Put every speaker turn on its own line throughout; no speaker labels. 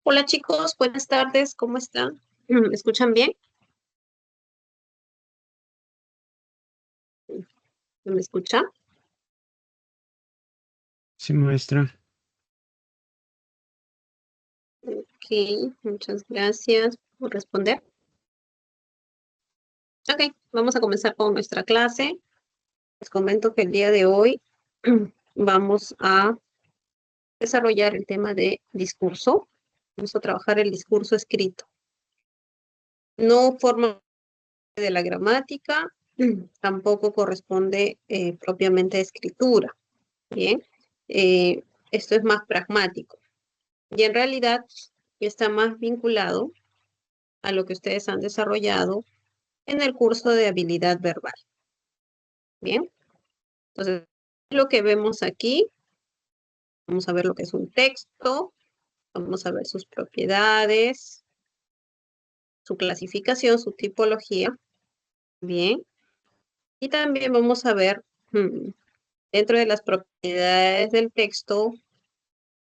Hola chicos, buenas tardes, ¿cómo están? ¿Me escuchan bien? ¿Me escuchan?
Sí, maestra.
Ok, muchas gracias por responder. Ok, vamos a comenzar con nuestra clase. Les comento que el día de hoy vamos a desarrollar el tema de discurso. Vamos a trabajar el discurso escrito. No forma de la gramática, tampoco corresponde propiamente a escritura. Bien, Eh, esto es más pragmático. Y en realidad está más vinculado a lo que ustedes han desarrollado en el curso de habilidad verbal. Bien, entonces lo que vemos aquí, vamos a ver lo que es un texto, vamos a ver sus propiedades, su clasificación, su tipología. Bien, y también vamos a ver dentro de las propiedades del texto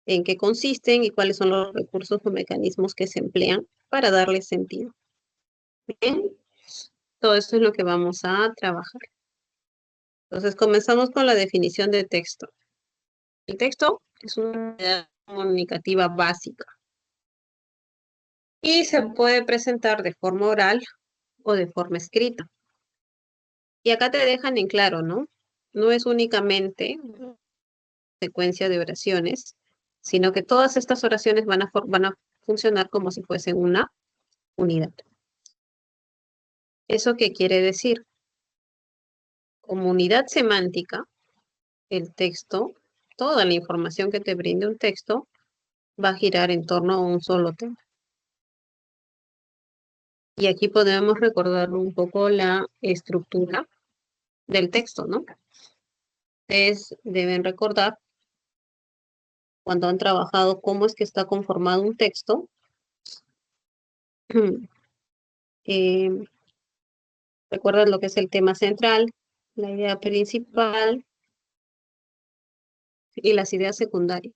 en qué consisten y cuáles son los recursos o mecanismos que se emplean para darle sentido. Bien, todo esto es lo que vamos a trabajar. Entonces, comenzamos con la definición de texto. El texto es una unidad comunicativa básica y se puede presentar de forma oral o de forma escrita. Y acá te dejan en claro, ¿no? No es únicamente secuencia de oraciones, sino que todas estas oraciones van a funcionar como si fuesen una unidad. ¿Eso qué quiere decir? Como unidad semántica, el texto, toda la información que te brinde un texto, va a girar en torno a un solo tema. Y aquí podemos recordar un poco la estructura del texto, ¿no? Ustedes deben recordar cuando han trabajado cómo es que está conformado un texto. eh, Recuerdan lo que es el tema central, la idea principal y las ideas secundarias,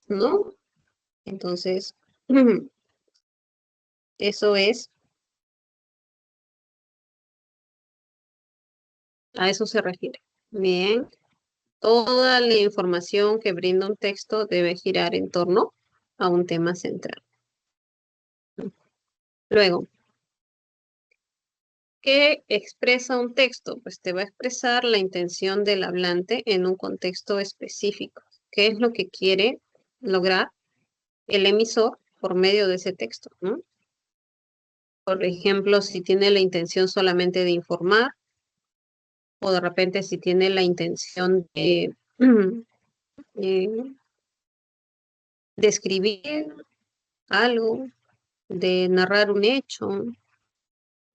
¿no? Entonces, eso es, a eso se refiere. Bien, toda la información que brinda un texto debe girar en torno a un tema central. Luego, ¿qué expresa un texto? Pues te va a expresar la intención del hablante en un contexto específico. ¿Qué es lo que quiere lograr el emisor por medio de ese texto, ¿no? Por ejemplo, si tiene la intención solamente de informar o de repente si tiene la intención de eh, describir algo, de narrar un hecho,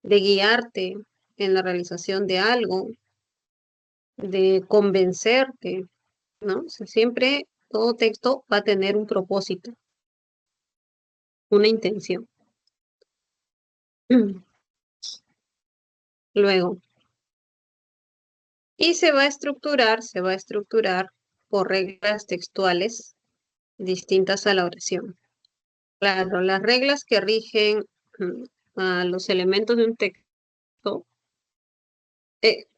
de guiarte en la realización de algo, de convencerte, ¿no? O sea, siempre todo texto va a tener un propósito, una intención. Luego, y se va a estructurar por reglas textuales distintas a la oración. Claro, las reglas que rigen a los elementos de un texto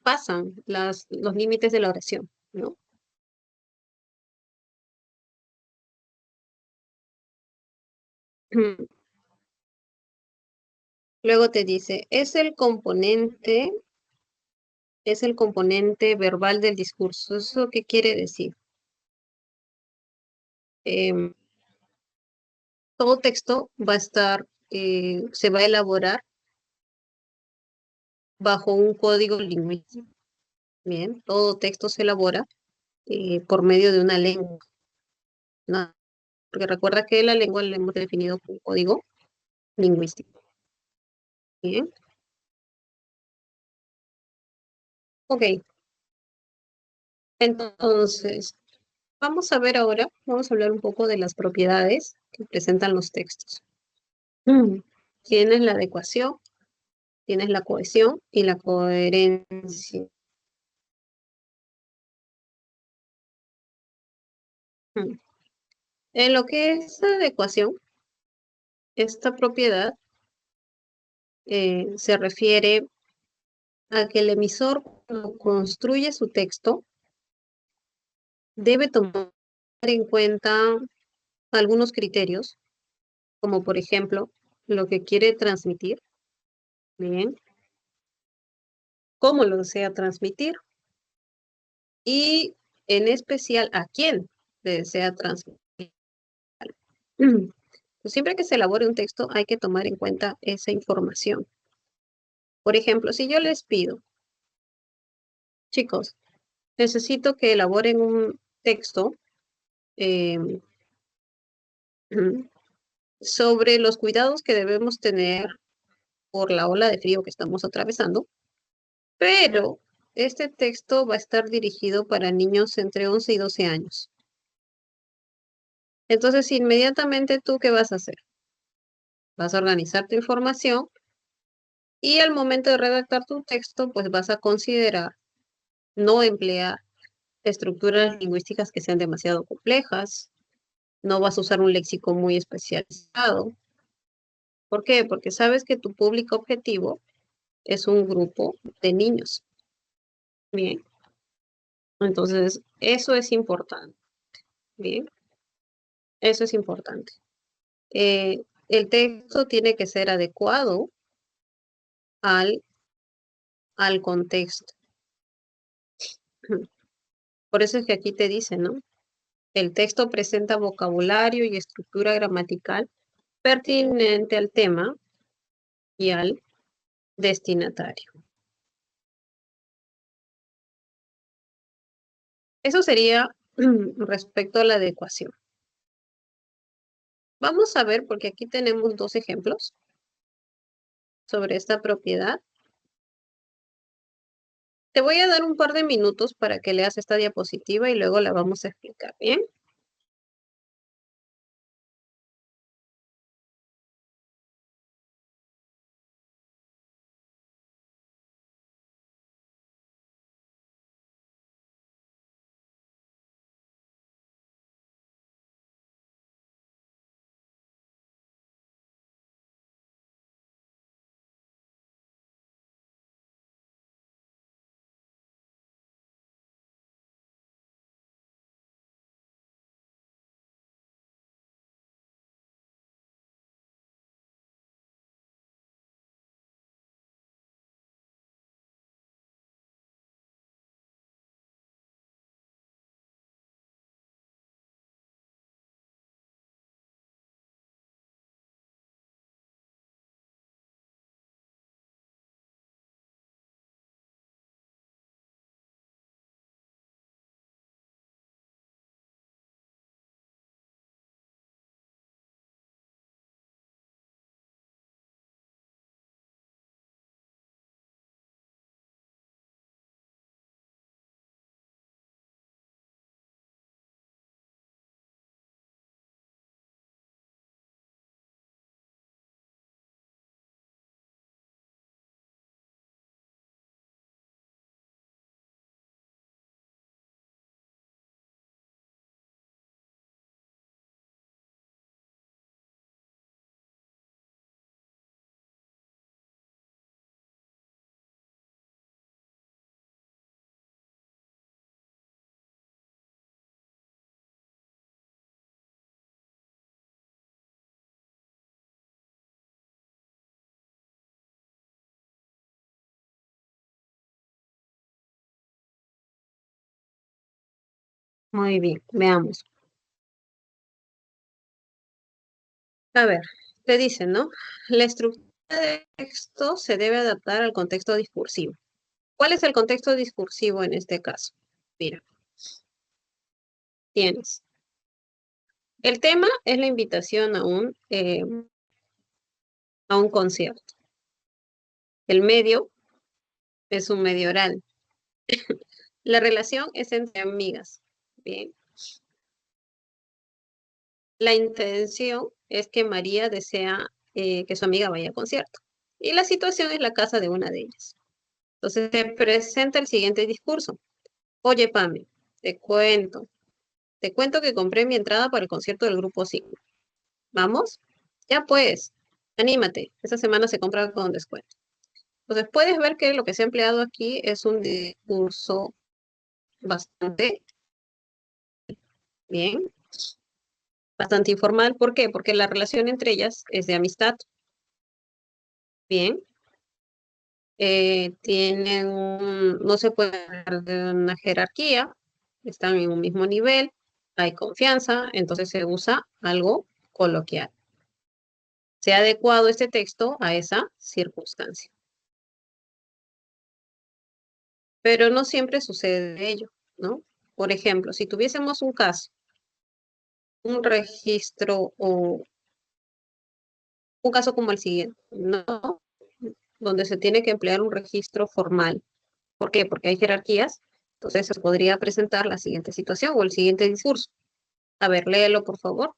pasan los límites de la oración, ¿no? Luego te dice, es el componente verbal del discurso. ¿Eso qué quiere decir? Em, Todo texto va a estar, se va a elaborar bajo un código lingüístico. Bien, todo texto se elabora por medio de una lengua, ¿no? Porque recuerda que la lengua la hemos definido como código lingüístico. Bien, ok. Entonces, vamos a ver ahora, vamos a hablar un poco de las propiedades que presentan los textos. Mm. Tienes la adecuación, tienes la cohesión y la coherencia. Mm. En lo que es adecuación, Esta propiedad se refiere a que el emisor, cuando construye su texto, debe tomar en cuenta algunos criterios, como por ejemplo, lo que quiere transmitir, bien, cómo lo desea transmitir y en especial a quién le desea transmitir. Pues siempre que se elabore un texto hay que tomar en cuenta esa información. Por ejemplo, si yo les pido, chicos, necesito que elaboren un texto em, sobre los cuidados que debemos tener por la ola de frío que estamos atravesando, pero este texto va a estar dirigido para niños entre 11 y 12 años. Entonces, inmediatamente tú, ¿qué vas a hacer? Vas a organizar tu información y al momento de redactar tu texto, pues vas a considerar no emplear estructuras lingüísticas que sean demasiado complejas, no vas a usar un léxico muy especializado. ¿Por qué? Porque sabes que tu público objetivo es un grupo de niños. Bien, entonces eso es importante. Bien, eso es importante. El texto tiene que ser adecuado al, al contexto. Por eso es que aquí te dice, ¿no? El texto presenta vocabulario y estructura gramatical pertinente al tema y al destinatario. Eso sería respecto a la adecuación. Vamos a ver, porque aquí tenemos dos ejemplos sobre esta propiedad. Te voy a dar un par de minutos para que leas esta diapositiva y luego la vamos a explicar, ¿bien? Muy bien, veamos. A ver, te dicen, ¿no? La estructura de texto se debe adaptar al contexto discursivo. ¿Cuál es el contexto discursivo en este caso? Mira, tienes. El tema es la invitación a un concierto. El medio es un medio oral. La relación es entre amigas. Bien. La intención es que María desea que su amiga vaya al concierto. Y la situación es la casa de una de ellas. Entonces se presenta el siguiente discurso. Oye, Pame, te cuento que compré mi entrada para el concierto del grupo 5. ¿Vamos? Ya pues, anímate. Esta semana se compra con descuento. Entonces puedes ver que lo que se ha empleado aquí es un discurso bastante bien, bastante informal. ¿Por qué? Porque la relación entre ellas es de amistad. Bien. No se puede hablar de una jerarquía, están en un mismo nivel, hay confianza, entonces se usa algo coloquial. Se ha adecuado este texto a esa circunstancia. Pero no siempre sucede ello, ¿no? Por ejemplo, si tuviésemos un caso, un registro o un caso como el siguiente, ¿no? Donde se tiene que emplear un registro formal. ¿Por qué? Porque hay jerarquías. Entonces se podría presentar la siguiente situación o el siguiente discurso. A ver, léelo, por favor.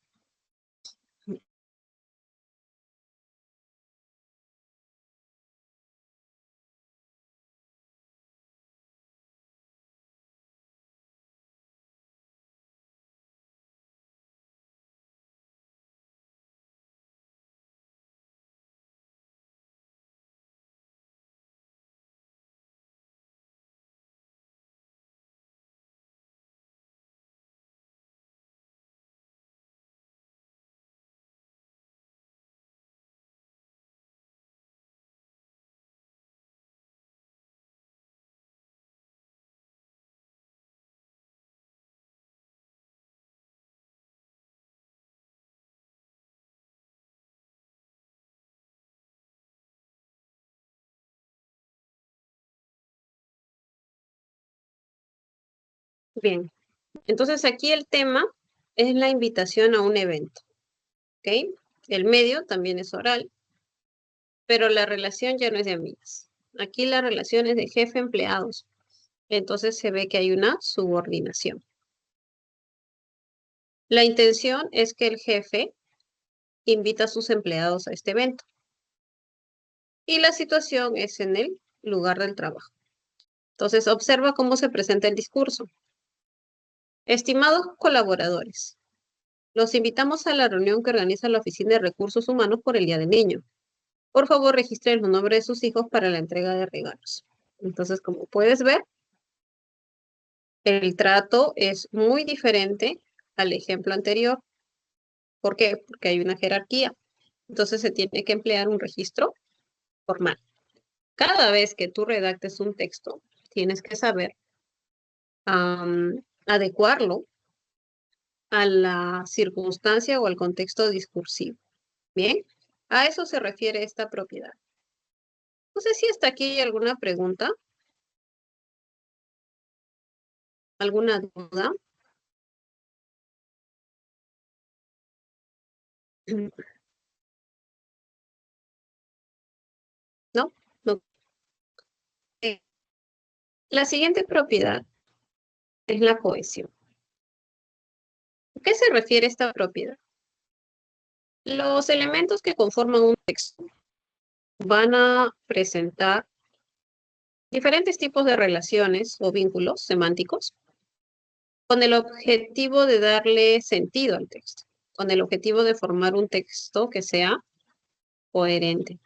Bien, entonces aquí el tema es la invitación a un evento, ¿ok? El medio también es oral, pero la relación ya no es de amigas. Aquí la relación es de jefe-empleados. Entonces se ve que hay una subordinación. La intención es que el jefe invita a sus empleados a este evento. Y la situación es en el lugar del trabajo. Entonces observa cómo se presenta el discurso. Estimados colaboradores, los invitamos a la reunión que organiza la Oficina de Recursos Humanos por el Día del Niño. Por favor, registren los nombres de sus hijos para la entrega de regalos. Entonces, como puedes ver, el trato es muy diferente al ejemplo anterior. ¿Por qué? Porque hay una jerarquía. Entonces se tiene que emplear un registro formal. Cada vez que tú redactes un texto, tienes que saber adecuarlo a la circunstancia o al contexto discursivo. Bien, a eso se refiere esta propiedad. No sé si hasta aquí hay alguna pregunta, alguna duda. ¿No? No. Eh, La siguiente propiedad es la cohesión. ¿A qué se refiere esta propiedad? Los elementos que conforman un texto van a presentar diferentes tipos de relaciones o vínculos semánticos con el objetivo de darle sentido al texto, con el objetivo de formar un texto que sea coherente.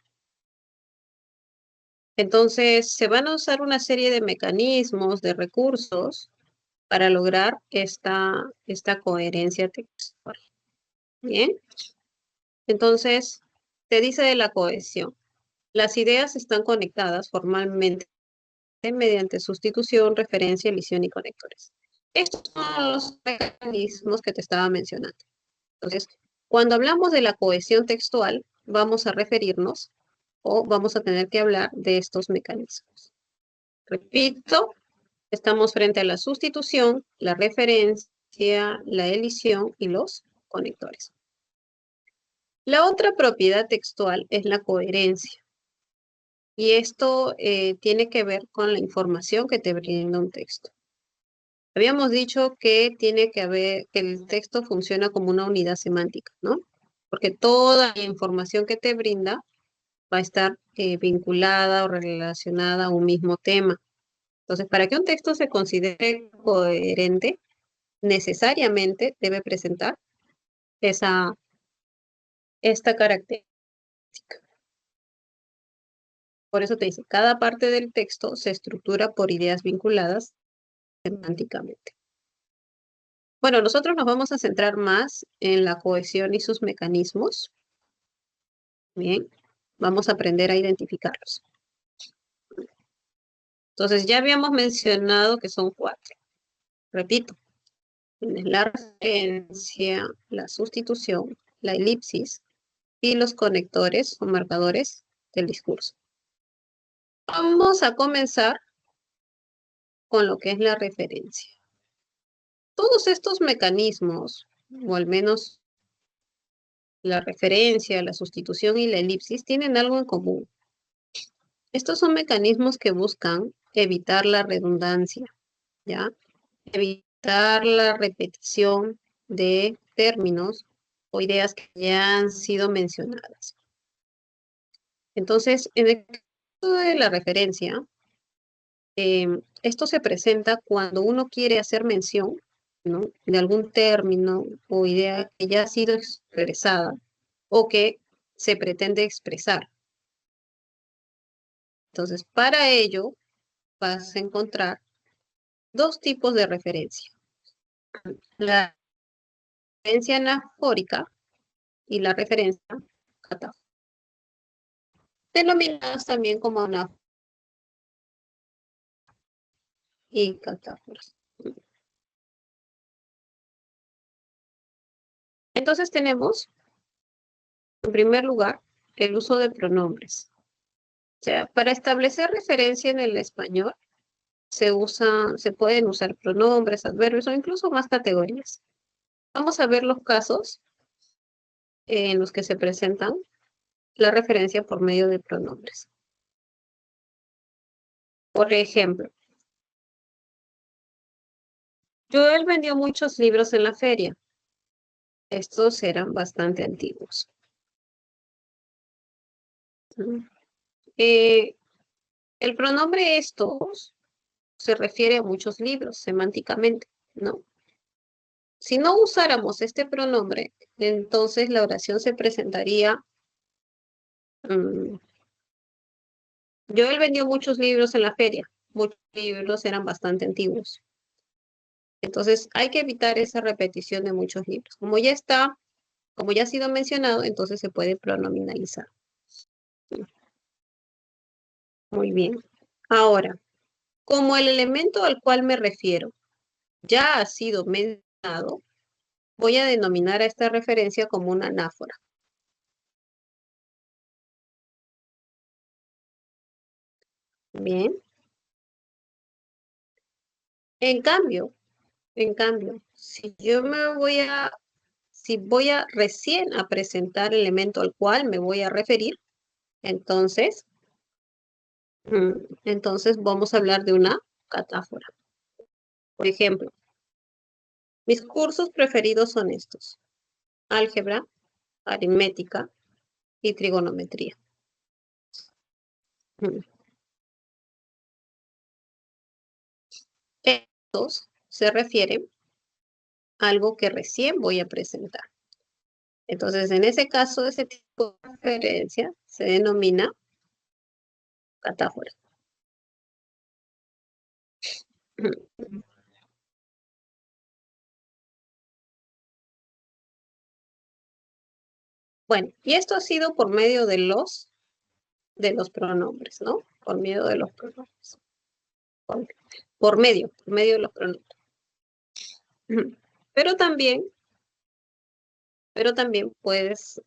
Entonces, se van a usar una serie de mecanismos, de recursos para lograr esta coherencia textual. Bien, entonces, te dice de la cohesión. Las ideas están conectadas formalmente mediante sustitución, referencia, elisión y conectores. Estos son los mecanismos que te estaba mencionando. Entonces, cuando hablamos de la cohesión textual, vamos a referirnos o vamos a tener que hablar de estos mecanismos. Repito, estamos frente a la sustitución, la referencia, la elisión y los conectores. La otra propiedad textual es la coherencia. Y esto tiene que ver con la información que te brinda un texto. Habíamos dicho que tiene que haber, que el texto funciona como una unidad semántica, ¿no? Porque toda la información que te brinda va a estar vinculada o relacionada a un mismo tema. Entonces, para que un texto se considere coherente, necesariamente debe presentar esa esta característica. Por eso te dice, cada parte del texto se estructura por ideas vinculadas semánticamente. Bueno, nosotros nos vamos a centrar más en la cohesión y sus mecanismos. Bien, vamos a aprender a identificarlos. Entonces, ya habíamos mencionado que son 4. Repito, tienes la referencia, la sustitución, la elipsis y los conectores o marcadores del discurso. Vamos a comenzar con lo que es la referencia. Todos estos mecanismos, o al menos la referencia, la sustitución y la elipsis, tienen algo en común. Estos son mecanismos que buscan evitar la redundancia, ¿ya? Evitar la repetición de términos o ideas que ya han sido mencionadas. Entonces, en el caso de la referencia, esto se presenta cuando uno quiere hacer mención, ¿no?, de algún término o idea que ya ha sido expresada o que se pretende expresar. Entonces, para ello vas a encontrar 2 tipos de referencia. La referencia anafórica y la referencia catafórica, denominadas también como anáfora y catáforas. Entonces tenemos, en primer lugar, el uso de pronombres. O sea, para establecer referencia en el español, se pueden usar pronombres, adverbios o incluso más categorías. Vamos a ver los casos en los que se presentan la referencia por medio de pronombres. Por ejemplo, Joel vendió muchos libros en la feria. Estos eran bastante antiguos. El pronombre estos se refiere a muchos libros semánticamente, ¿no? Si no usáramos este pronombre, entonces la oración se presentaría, Joel vendió muchos libros en la feria. Muchos libros eran bastante antiguos. Entonces hay que evitar esa repetición de muchos libros. Como ya ha sido mencionado, entonces se puede pronominalizar. Muy bien. Ahora, como el elemento al cual me refiero ya ha sido mencionado, voy a denominar a esta referencia como una anáfora. Bien. En cambio, si voy a recién a presentar el elemento al cual me voy a referir, entonces, entonces vamos a hablar de una catáfora. Por ejemplo, mis cursos preferidos son estos: álgebra, aritmética y trigonometría. Estos se refieren a algo que recién voy a presentar. Entonces, en ese caso, ese tipo de referencia se denomina catáfora. Bueno, y esto ha sido por medio de los pronombres, ¿no? Por medio de los pronombres. Por medio de los pronombres. Pero también puedes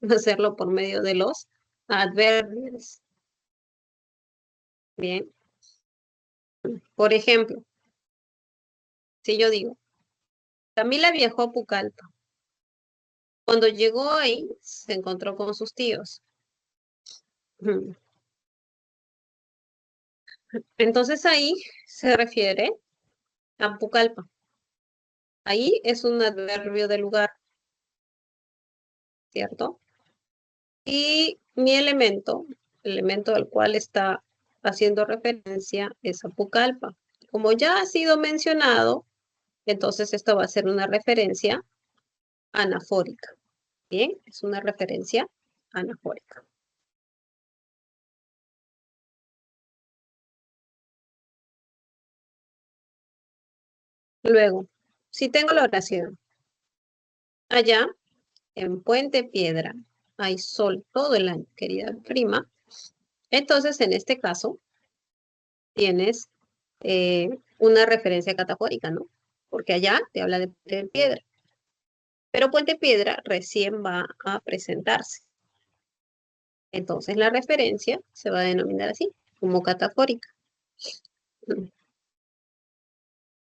hacerlo por medio de los adverbios. Bien. Por ejemplo, si yo digo, Camila viajó a Pucallpa. Cuando llegó ahí, se encontró con sus tíos. Entonces ahí se refiere a Pucallpa. Ahí es un adverbio de lugar, ¿cierto? Y mi elemento, el elemento al cual está haciendo referencia, es a Pucallpa. Como ya ha sido mencionado, entonces esto va a ser una referencia anafórica. Bien, es una referencia anafórica. Luego, si tengo la oración, allá en Puente Piedra hay sol todo el año, querida prima, entonces en este caso tienes una referencia catafórica, ¿no? Porque allá te habla de Puente Piedra, pero Puente Piedra recién va a presentarse. Entonces la referencia se va a denominar así, como catafórica.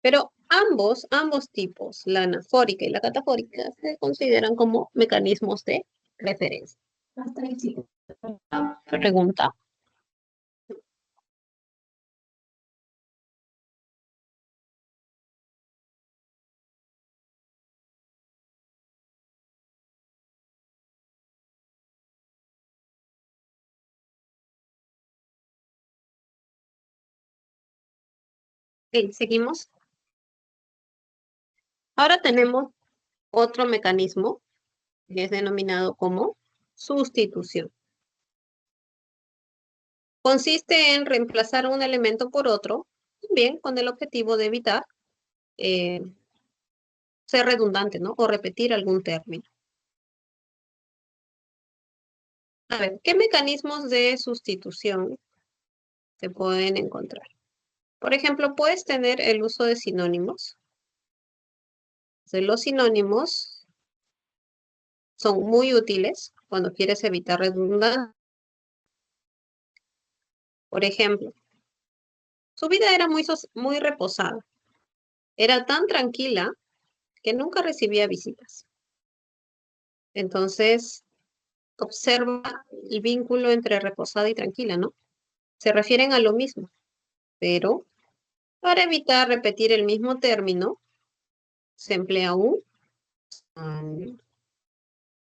Pero ambos tipos, la anafórica y la catafórica, se consideran como mecanismos de referencia. Hasta ahí sí. Pregunta. Ok, seguimos. Ahora tenemos otro mecanismo que es denominado como sustitución. Consiste en reemplazar un elemento por otro, bien con el objetivo de evitar eh, ser redundante, ¿no? O repetir algún término. A ver, ¿qué mecanismos de sustitución se pueden encontrar? Por ejemplo, puedes tener el uso de sinónimos. Entonces, los sinónimos son muy útiles cuando quieres evitar redundancia. Por ejemplo, su vida era muy reposada. Era tan tranquila que nunca recibía visitas. Entonces, observa el vínculo entre reposada y tranquila, ¿no? Se refieren a lo mismo, pero para evitar repetir el mismo término, se emplea un an.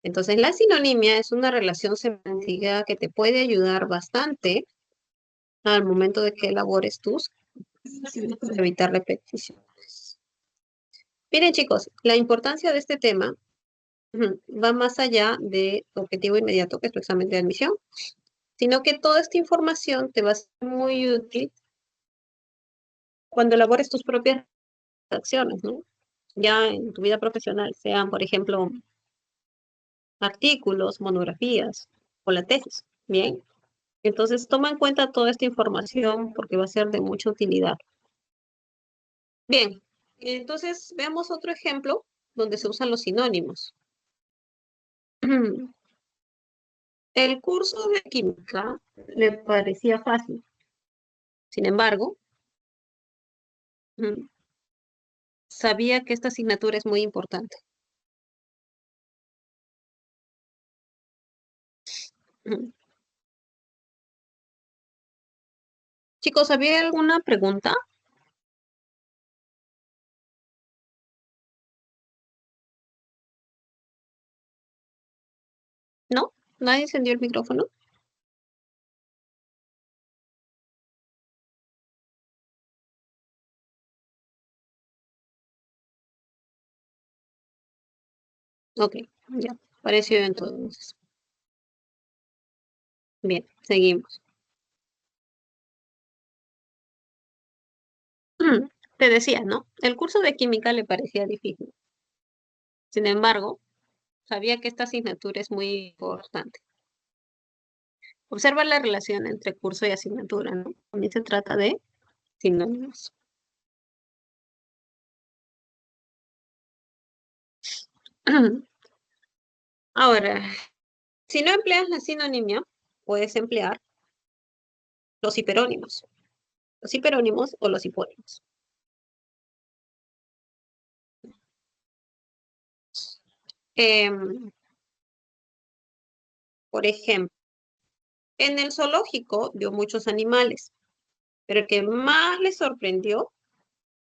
Entonces, la sinonimia es una relación semántica que te puede ayudar bastante al momento de que elabores tus para evitar repeticiones. Miren, chicos, la importancia de este tema va más allá de tu objetivo inmediato, que es tu examen de admisión, sino que toda esta información te va a ser muy útil cuando elabores tus propias acciones, ¿no? Ya en tu vida profesional, sean, por ejemplo, artículos, monografías o la tesis. Bien, entonces toma en cuenta toda esta información porque va a ser de mucha utilidad. Bien, entonces veamos otro ejemplo donde se usan los sinónimos. El curso de química le parecía fácil. Sin embargo, mm, sabía que esta asignatura es muy importante. Mm. Chicos, ¿había alguna pregunta? ¿No? ¿Nadie encendió el micrófono? Ok, ya. Pareció entonces. Bien, seguimos. Te decía, ¿no? El curso de química le parecía difícil. Sin embargo, sabía que esta asignatura es muy importante. Observa la relación entre curso y asignatura, ¿no? También se trata de sinónimos. Ahora, si no empleas la sinonimia, puedes emplear los hiperónimos. Los hiperónimos o los hipónimos. Em, por ejemplo, en el zoológico vio muchos animales, pero el que más le sorprendió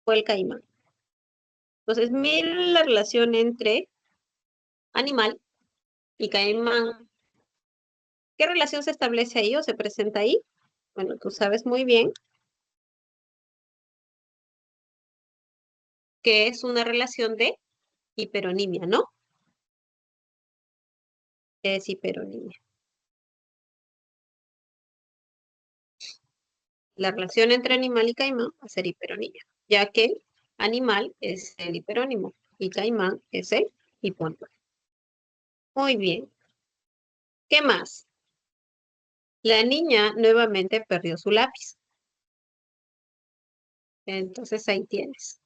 fue el caimán. Entonces, mira la relación entre animal y caimán. ¿Qué relación se establece ahí o se presenta ahí? Bueno, tú sabes muy bien que es una relación de hiperonimia, ¿no? es hiperonimia. La relación entre animal y caimán va a ser hiperonimia, ya que animal es el hiperónimo y caimán es el hipónimo. Muy bien. ¿Qué más? La niña nuevamente perdió su lápiz. Entonces ahí tienes.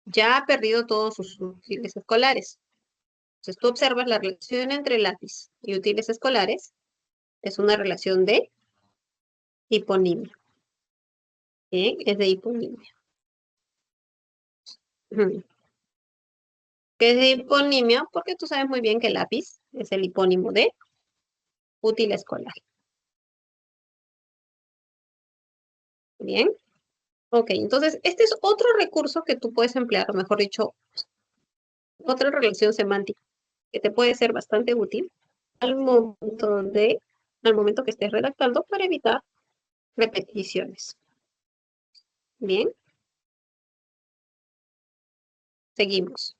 Ya ha perdido todos sus útiles escolares. Entonces tú observas la relación entre lápiz y útiles escolares. Es una relación de hiponimia. Bien, es de hiponimia. Ujú. ¿Qué es de hiponimia? Porque tú sabes muy bien que el lápiz es el hipónimo de útil escolar. Bien. Ok, entonces este es otro recurso que tú puedes emplear, o mejor dicho, otra relación semántica que te puede ser bastante útil al momento al momento que estés redactando para evitar repeticiones. Bien, seguimos.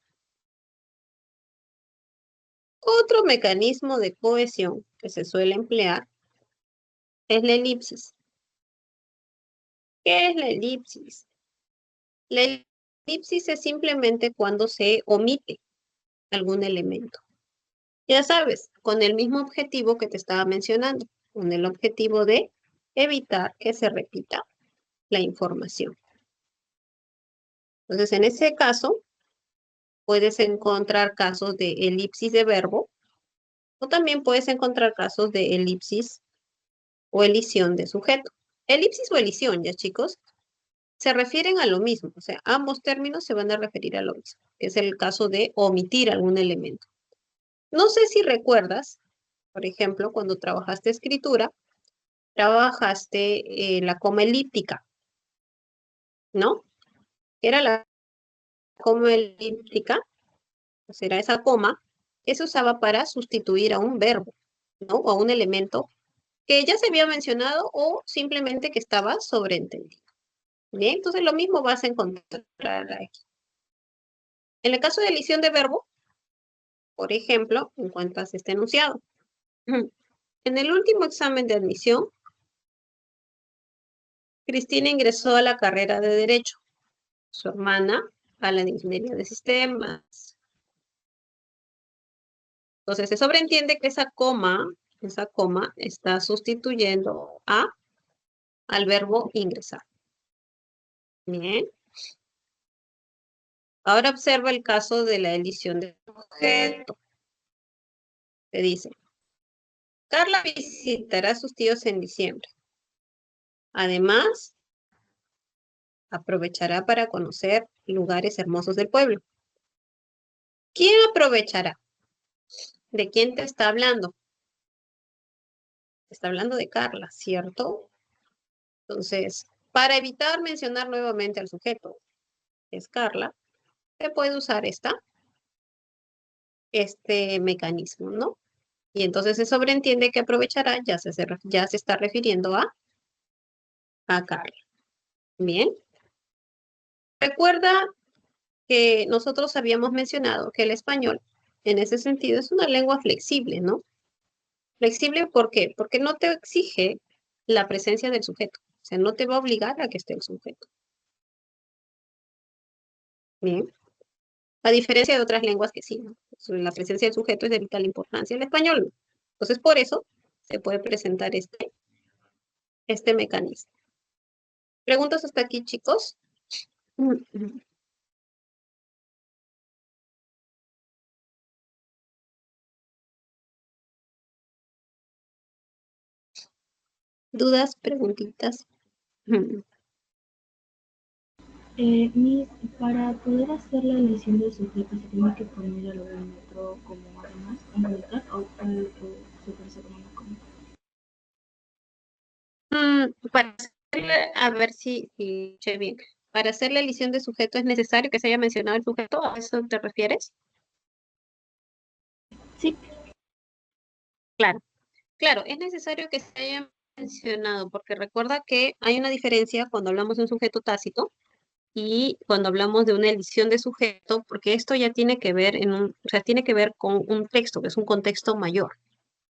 Otro mecanismo de cohesión que se suele emplear es la elipsis. ¿Qué es la elipsis? La elipsis es simplemente cuando se omite algún elemento. Ya sabes, con el mismo objetivo que te estaba mencionando, con el objetivo de evitar que se repita la información. Entonces, en ese caso, puedes encontrar casos de elipsis de verbo o también puedes encontrar casos de elipsis o elisión de sujeto. Elipsis o elisión, ya chicos, se refieren a lo mismo, o sea, ambos términos se van a referir a lo mismo, que es el caso de omitir algún elemento. No sé si recuerdas, por ejemplo, cuando trabajaste escritura, trabajaste la coma elíptica, ¿no? Era la coma elíptica, o sea, era esa coma que se usaba para sustituir a un verbo, ¿no? O a un elemento que ya se había mencionado o simplemente que estaba sobreentendido. Bien, entonces lo mismo vas a encontrar aquí. En el caso de elisión de verbo, por ejemplo, encuentras este enunciado. En el último examen de admisión, Cristina ingresó a la carrera de Derecho, su hermana a la de Ingeniería de Sistemas. Entonces se sobreentiende que esa coma está sustituyendo al verbo ingresar. Bien. Ahora observa el caso de la elisión de objeto. Te dice, Carla visitará a sus tíos en diciembre. Además, aprovechará para conocer lugares hermosos del pueblo. ¿Quién aprovechará? ¿De quién te está hablando? Te está hablando de Carla, ¿cierto? Entonces, para evitar mencionar nuevamente al sujeto, que es Carla, se puede usar este mecanismo, ¿no? Y entonces se sobreentiende que aprovechará, ya se está refiriendo a Carla. Bien. Recuerda que nosotros habíamos mencionado que el español, en ese sentido, es una lengua flexible, ¿no? Flexible, ¿por qué? Porque no te exige la presencia del sujeto. O sea, no te va a obligar a que esté el sujeto. Bien. A diferencia de otras lenguas que sí, ¿no? La presencia del sujeto es de vital importancia. El español no. Entonces, por eso se puede presentar este mecanismo. ¿Preguntas hasta aquí, chicos? ¿Dudas? ¿Preguntitas?
Miss, para poder hacer la elección del sujeto, ¿se tiene que poner el otro como además, comunicar o se puede hacer como una comunicación?
Para hacerle, a ver si escuché bien. Para hacer la elisión de sujeto es necesario que se haya mencionado el sujeto, ¿a eso te refieres?
Sí,
Claro, claro, es necesario que se haya mencionado, porque recuerda que hay una diferencia cuando hablamos de un sujeto tácito y cuando hablamos de una elisión de sujeto, porque esto ya tiene que ver o sea, tiene que ver con un texto, que es un contexto mayor.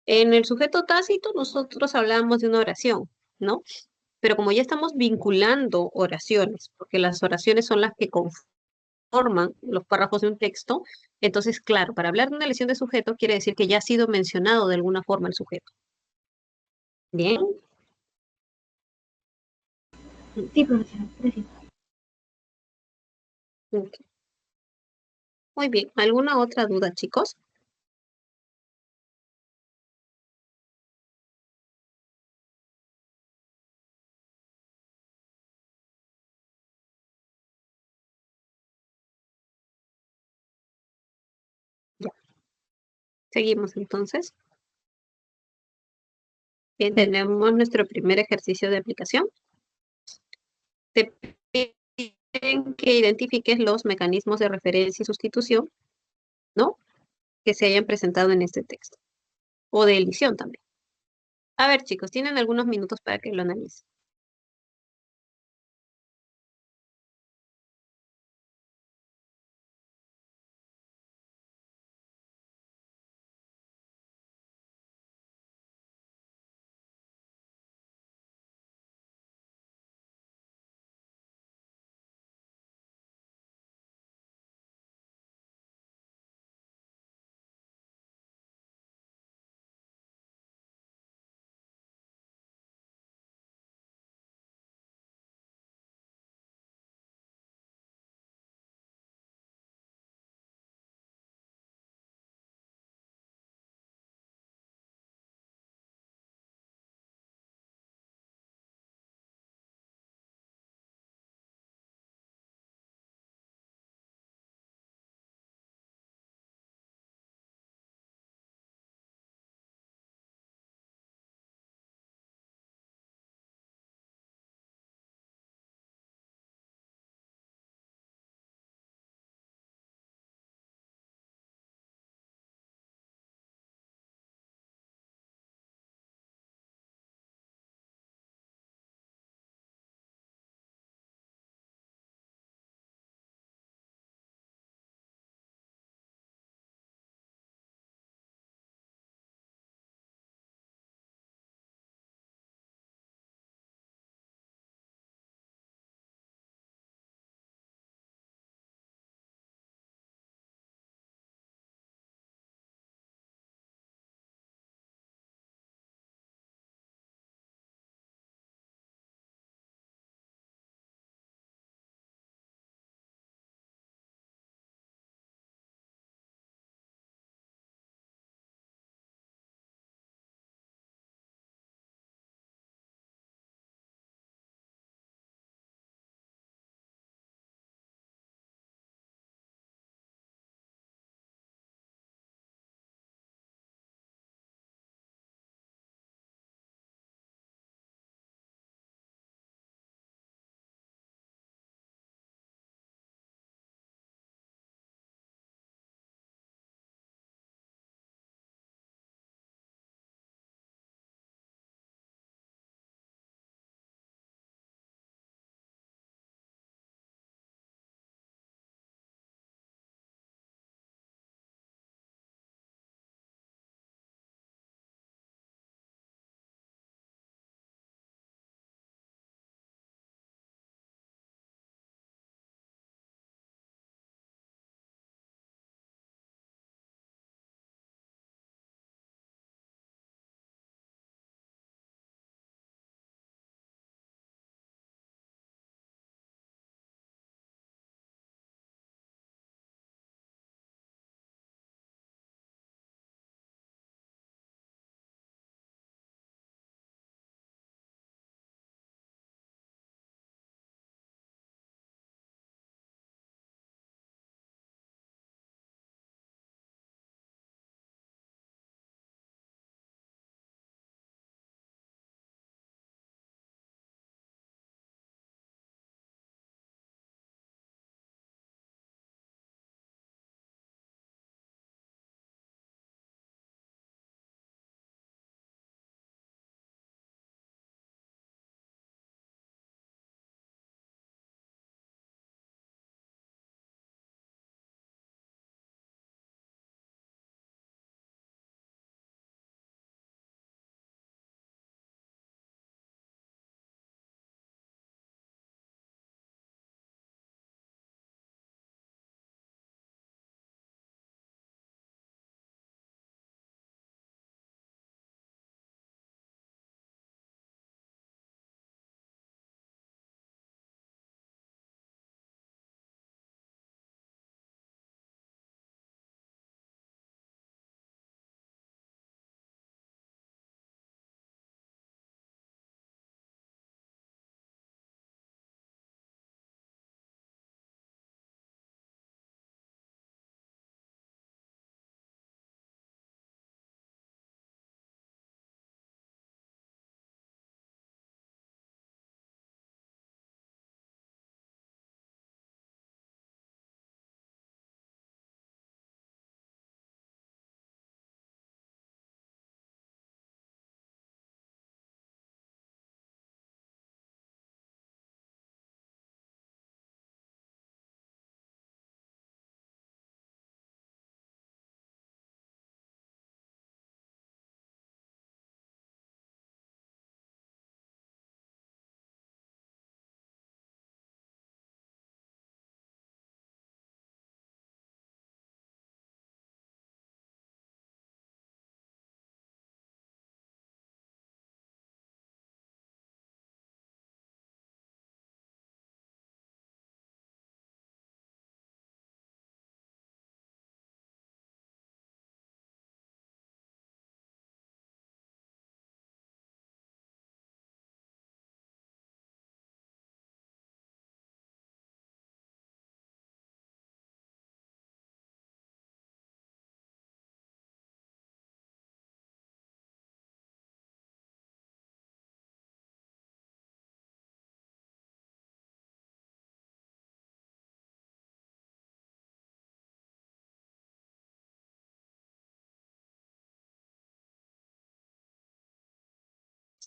En el sujeto tácito nosotros hablamos de una oración, ¿no? Pero como ya estamos vinculando oraciones, porque las oraciones son las que conforman los párrafos de un texto, entonces, claro, para hablar de una lesión de sujeto quiere decir que ya ha sido mencionado de alguna forma el sujeto. Bien.
Sí, profesora, gracias.
Ok. Muy bien. ¿Alguna otra duda, chicos? Ya. Seguimos entonces. Bien, tenemos nuestro primer ejercicio de aplicación. Te piden que identifiques los mecanismos de referencia y sustitución, ¿no? Que se hayan presentado en este texto. O de edición también. A ver, chicos, tienen algunos minutos para que lo analicen.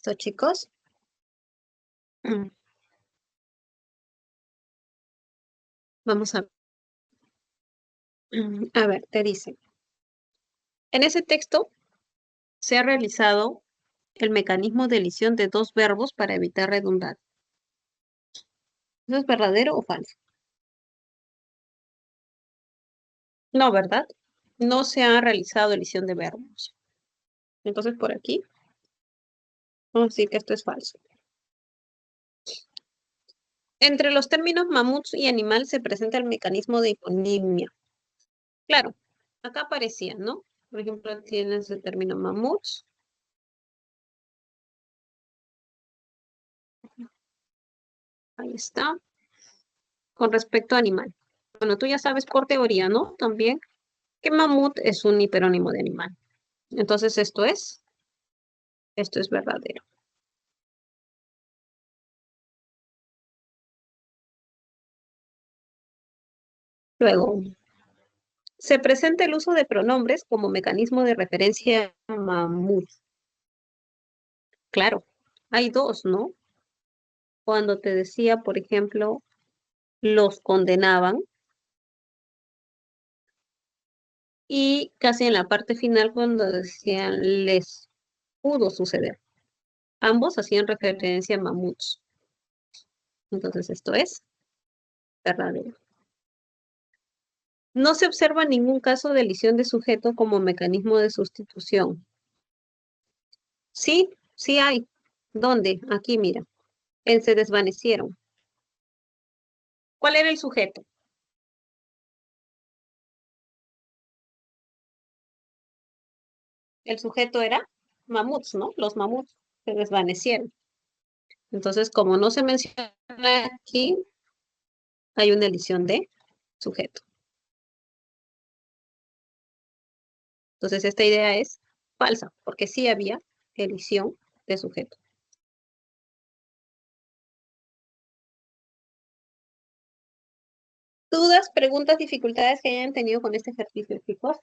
¿Listo, chicos? Vamos a ver, te dice. En ese texto se ha realizado el mecanismo de elisión de dos verbos para evitar redundancia. ¿Eso es verdadero o falso? No, ¿verdad? No se ha realizado elisión de verbos. Entonces, por aquí, vamos a decir que esto es falso. Entre los términos mamuts y animal se presenta el mecanismo de hiponimia. Claro, acá aparecía, ¿no? Por ejemplo, tienes el término mamuts. Ahí está. Con respecto a animal. Bueno, tú ya sabes por teoría, ¿no? También que mamut es un hiperónimo de animal. Entonces, esto es verdadero. Luego, se presenta el uso de pronombres como mecanismo de referencia a mamut. Claro, hay dos, ¿no? Cuando te decía, por ejemplo, los condenaban y casi en la parte final cuando decían les pudo suceder. Ambos hacían referencia a mamuts. Entonces, esto es verdadero. No se observa ningún caso de elisión de sujeto como mecanismo de sustitución. Sí, sí hay. ¿Dónde? Aquí, mira. En se desvanecieron. ¿Cuál era el sujeto? El sujeto era mamuts, ¿no? Los mamuts se desvanecieron. Entonces, como no se menciona aquí, hay una elisión de sujeto. Entonces, esta idea es falsa, porque sí había elisión de sujeto. ¿Dudas, preguntas, dificultades que hayan tenido con este ejercicio, chicos?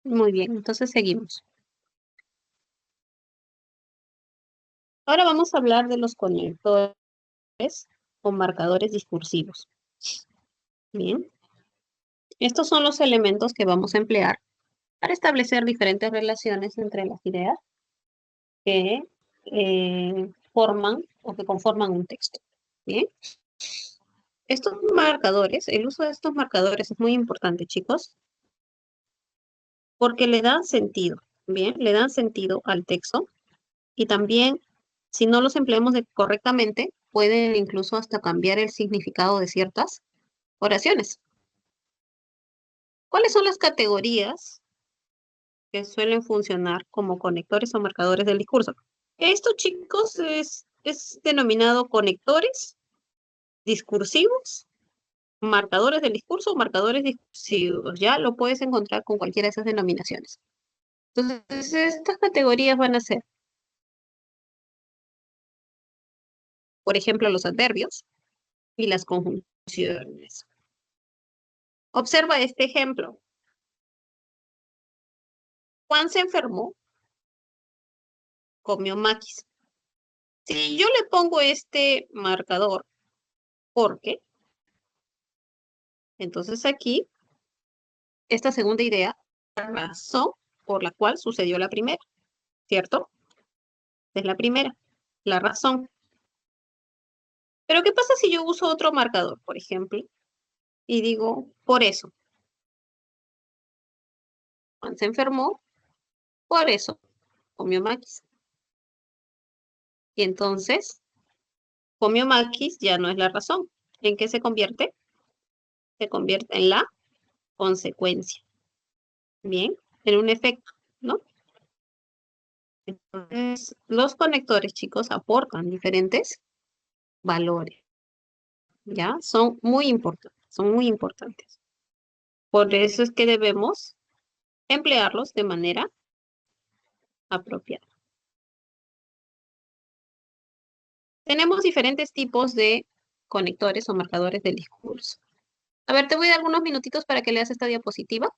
Muy bien, entonces seguimos. Ahora vamos a hablar de los conectores o marcadores discursivos. Bien, estos son los elementos que vamos a emplear para establecer diferentes relaciones entre las ideas que forman o que conforman un texto. Bien, estos marcadores, el uso de estos marcadores es muy importante, chicos, porque le dan sentido. Bien, le dan sentido al texto y también, si no los empleamos correctamente, pueden incluso hasta cambiar el significado de ciertas oraciones. ¿Cuáles son las categorías que suelen funcionar como conectores o marcadores del discurso? Esto, chicos, es denominado conectores discursivos, marcadores del discurso o marcadores discursivos. Ya lo puedes encontrar con cualquiera de esas denominaciones. Entonces, estas categorías van a ser, por ejemplo, los adverbios y las conjunciones. Observa este ejemplo. Juan se enfermó, comió maquis. Si yo le pongo este marcador, ¿por qué? Entonces aquí, esta segunda idea, la razón por la cual sucedió la primera, ¿cierto? Es la primera, la razón. Pero ¿qué pasa si yo uso otro marcador, por ejemplo, y digo, por eso? Juan se enfermó, por eso comió maquis. Y entonces, comió maquis ya no es la razón. ¿En qué se convierte? se convierte en la consecuencia. Bien, en un efecto, ¿no? Entonces, los conectores, chicos, aportan diferentes valores, ¿ya? Son muy importantes, son muy importantes. Por eso es que debemos emplearlos de manera apropiada. Tenemos diferentes tipos de conectores o marcadores del discurso. A ver, te voy a dar algunos minutitos para que leas esta diapositiva.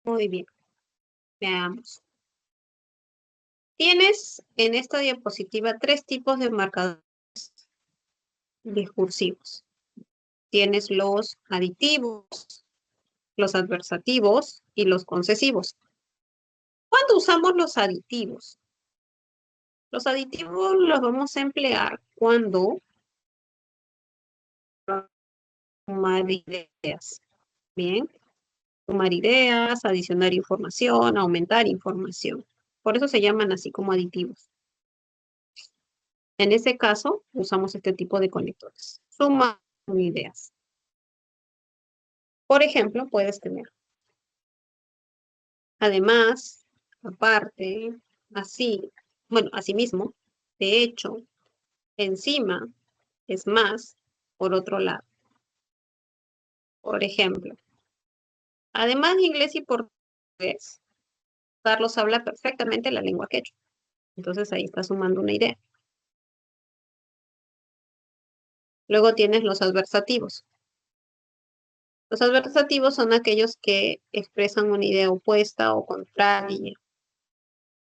Muy bien, veamos. Tienes en esta diapositiva tres tipos de marcadores discursivos. Tienes los aditivos, los adversativos y los concesivos. ¿Cuándo usamos los aditivos? Los aditivos los vamos a emplear cuando vamos a sumar ideas. Bien, sumar ideas, adicionar información, aumentar información. Por eso se llaman así como aditivos. En ese caso, usamos este tipo de conectores. Suma ideas. Por ejemplo, puedes tener, además, aparte, así, bueno, asimismo, de hecho, encima, es más, por otro lado. Por ejemplo, además de inglés y portugués, Carlos habla perfectamente la lengua quechua. Entonces ahí está sumando una idea. Luego tienes los adversativos. Los adversativos son aquellos que expresan una idea opuesta o contraria,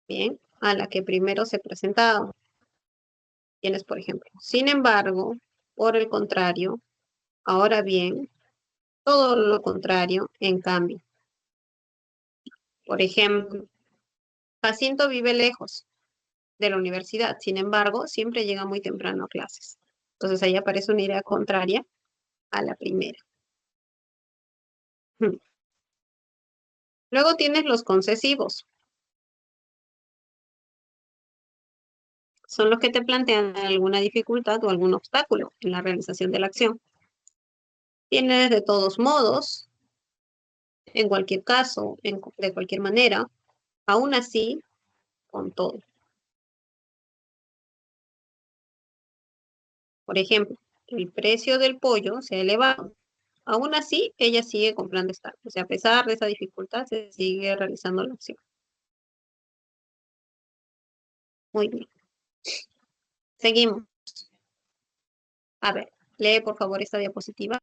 bien, a la que primero se presentaba. Tienes, por ejemplo, sin embargo, por el contrario, ahora bien, todo lo contrario, en cambio. Por ejemplo, Jacinto vive lejos de la universidad, sin embargo, siempre llega muy temprano a clases. Entonces ahí aparece una idea contraria a la primera. Luego tienes los concesivos. Son los que te plantean alguna dificultad o algún obstáculo en la realización de la acción. Tienes de todos modos, en cualquier caso, de cualquier manera, aún así, con todo. Por ejemplo, el precio del pollo se ha elevado. Aún así, ella sigue comprando esta. O sea, a pesar de esa dificultad, se sigue realizando la acción. Muy bien. Seguimos. A ver, lee por favor esta diapositiva.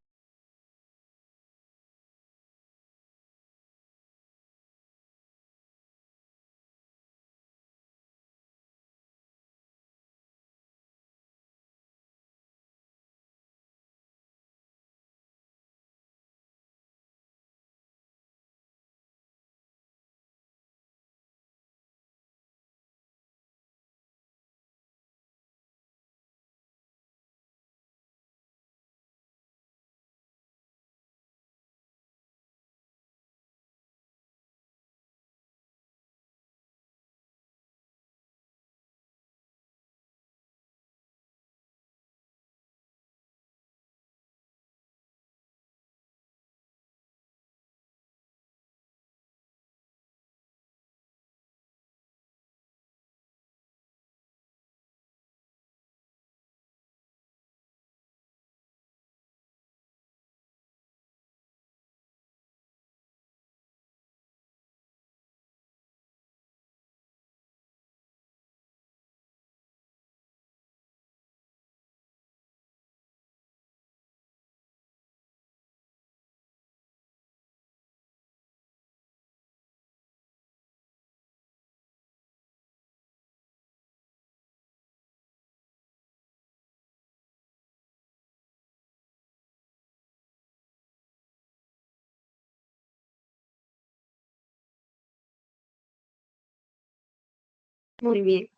Muy bien.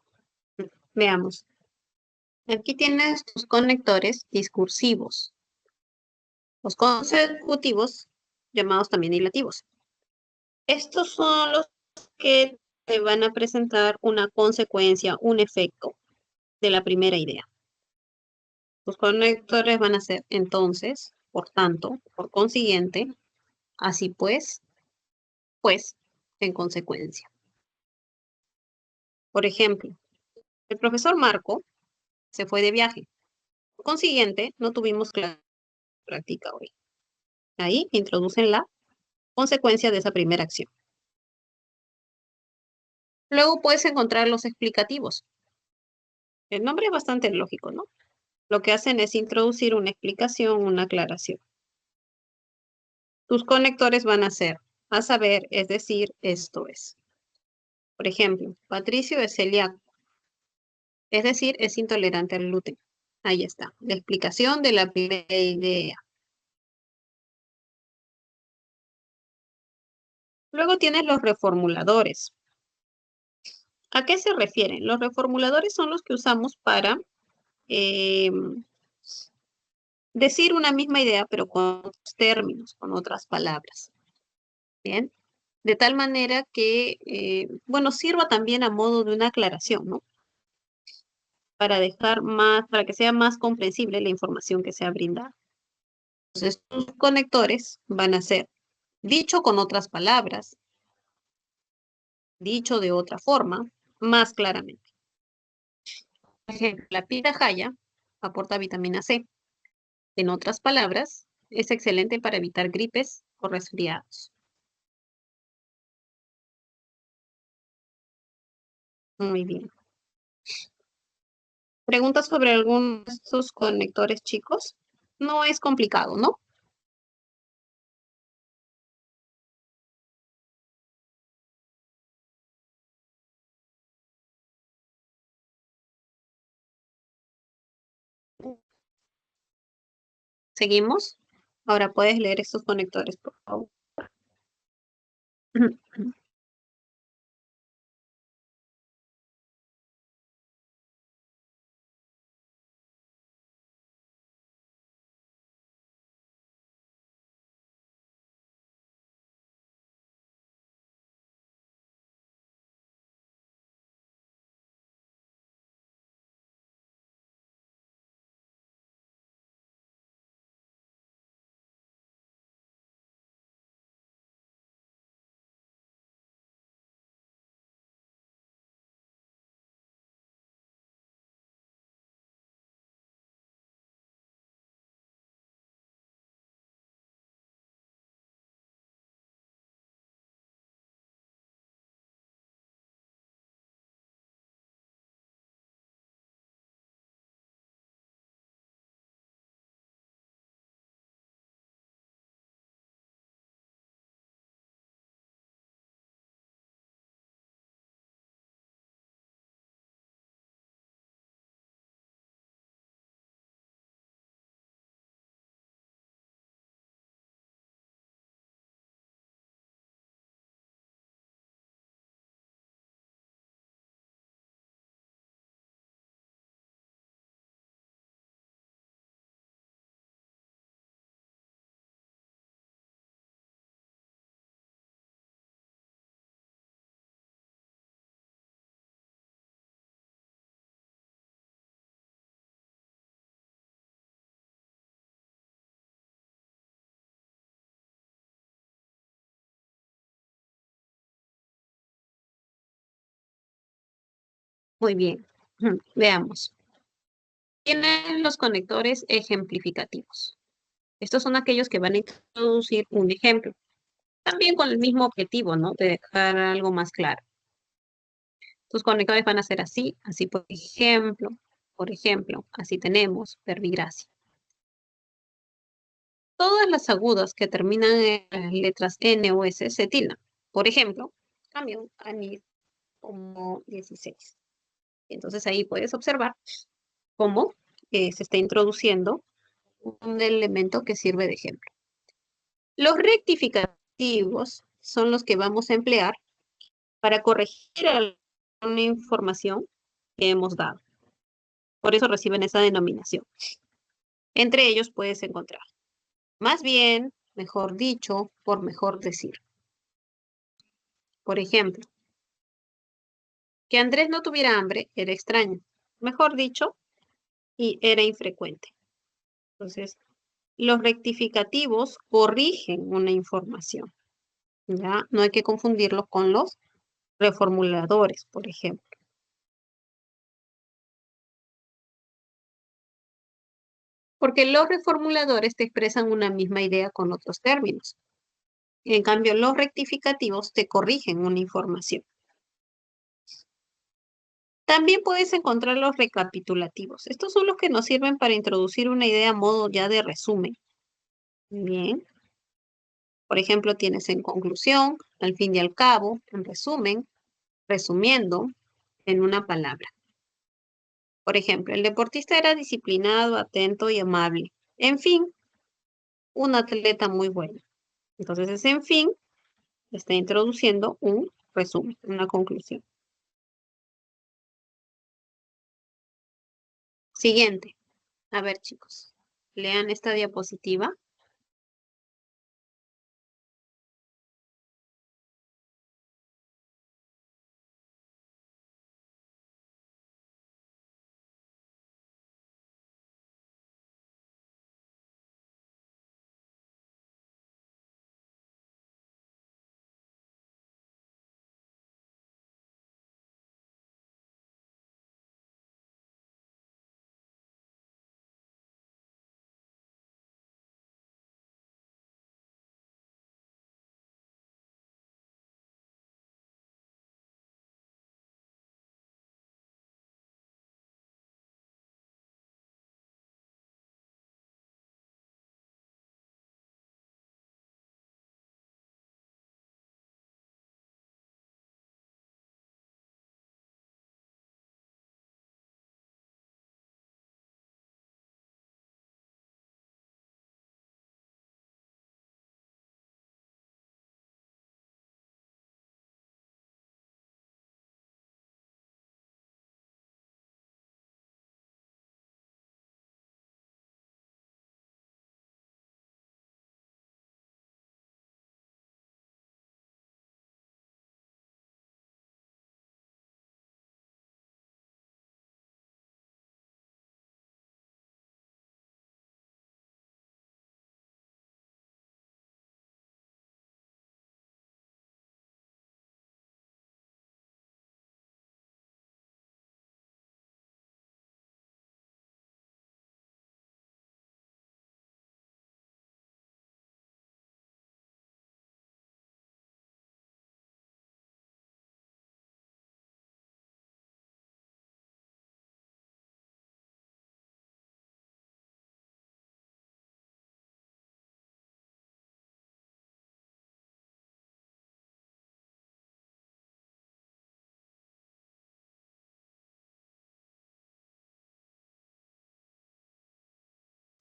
Veamos. Aquí tienes tus conectores discursivos. Los consecutivos, llamados también dilativos. Estos son los que te van a presentar una consecuencia, un efecto de la primera idea. Los conectores van a ser entonces, por tanto, por consiguiente, así pues, en consecuencia. Por ejemplo, el profesor Marco se fue de viaje. Por consiguiente, no tuvimos clase práctica hoy. Ahí introducen la consecuencia de esa primera acción. Luego puedes encontrar los explicativos. El nombre es bastante lógico, ¿no? Lo que hacen es introducir una explicación, una aclaración. Tus conectores van a ser, a saber, es decir, esto es. Por ejemplo, Patricio es celíaco, es decir, es intolerante al gluten. Ahí está, la explicación de la primera idea. Luego tienes los reformuladores. ¿A qué se refieren? Los reformuladores son los que usamos para eh, decir una misma idea, pero con otros términos, con otras palabras. Bien, de tal manera que, bueno, sirva también a modo de una aclaración, ¿no? Para dejar más, para que sea más comprensible la información que sea brindada. Entonces, tus conectores van a ser dicho con otras palabras, dicho de otra forma, más claramente. Por ejemplo, la pitahaya aporta vitamina C. En otras palabras, es excelente para evitar gripes o resfriados. Muy bien. ¿Preguntas sobre alguno de estos conectores, chicos? No es complicado, ¿no? ¿Seguimos? Ahora puedes leer estos conectores, por favor. Muy bien. Veamos. Tienen los conectores ejemplificativos. Estos son aquellos que van a introducir un ejemplo. También con el mismo objetivo, ¿no? De dejar algo más claro. Tus conectores van a ser así, así por ejemplo, así tenemos, verbigracia. Todas las agudas que terminan en las letras N o S se tildan. Por ejemplo, cambio anís como 16. Entonces ahí puedes observar cómo se está introduciendo un elemento que sirve de ejemplo. Los rectificativos son los que vamos a emplear para corregir alguna información que hemos dado. Por eso reciben esa denominación. Entre ellos puedes encontrar más bien, mejor dicho, por mejor decir. Por ejemplo, que Andrés no tuviera hambre era extraño. Mejor dicho, y era infrecuente. Entonces, los rectificativos corrigen una información. ¿Ya? No hay que confundirlos con los reformuladores, por ejemplo. Porque los reformuladores te expresan una misma idea con otros términos. En cambio, los rectificativos te corrigen una información. También puedes encontrar los recapitulativos. Estos son los que nos sirven para introducir una idea a modo ya de resumen. Bien. Por ejemplo, tienes en conclusión, al fin y al cabo, en resumen, resumiendo, en una palabra. Por ejemplo, el deportista era disciplinado, atento y amable. En fin, un atleta muy bueno. Entonces, ese en fin está introduciendo un resumen, una conclusión. Siguiente. A ver, chicos, lean esta diapositiva.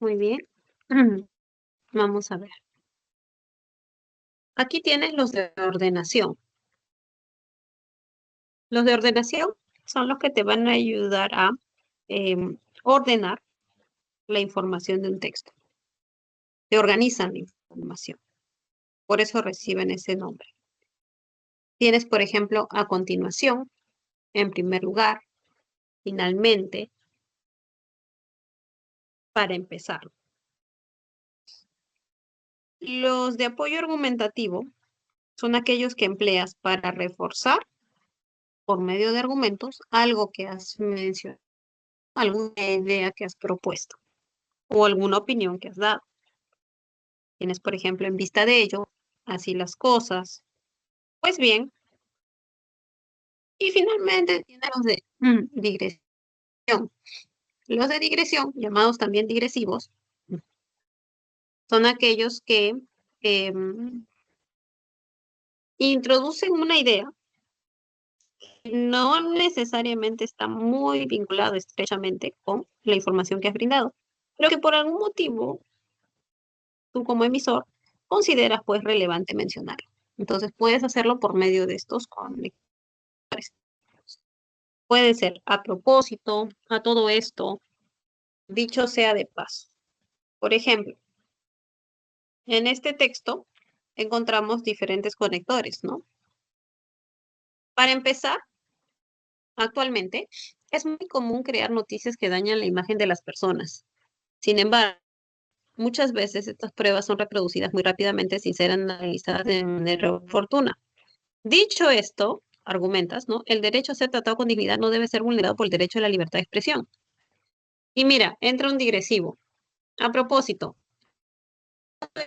Muy bien. Vamos a ver. Aquí tienes los de ordenación. Los de ordenación son los que te van a ayudar a ordenar la información de un texto. Te organizan la información. Por eso reciben ese nombre. Tienes, por ejemplo, a continuación, en primer lugar, finalmente, para empezar. Los de apoyo argumentativo son aquellos que empleas para reforzar por medio de argumentos algo que has mencionado, alguna idea que has propuesto o alguna opinión que has dado. Tienes, por ejemplo, en vista de ello, así las cosas. Pues bien, y finalmente tienes los de digresión. Los de digresión, llamados también digresivos, son aquellos que em, introducen una idea que no necesariamente está muy vinculado estrechamente con la información que has brindado, pero que por algún motivo tú como emisor consideras pues relevante mencionarlo. Entonces puedes hacerlo por medio de estos conectores. Puede ser a propósito, a todo esto, dicho sea de paso. Por ejemplo, en este texto encontramos diferentes conectores, ¿no? Para empezar, actualmente es muy común crear noticias que dañan la imagen de las personas. Sin embargo, muchas veces estas pruebas son reproducidas muy rápidamente sin ser analizadas de manera oportuna. Dicho esto, argumentas, ¿no? El derecho a ser tratado con dignidad no debe ser vulnerado por el derecho a la libertad de expresión. Y mira, entra un digresivo. A propósito,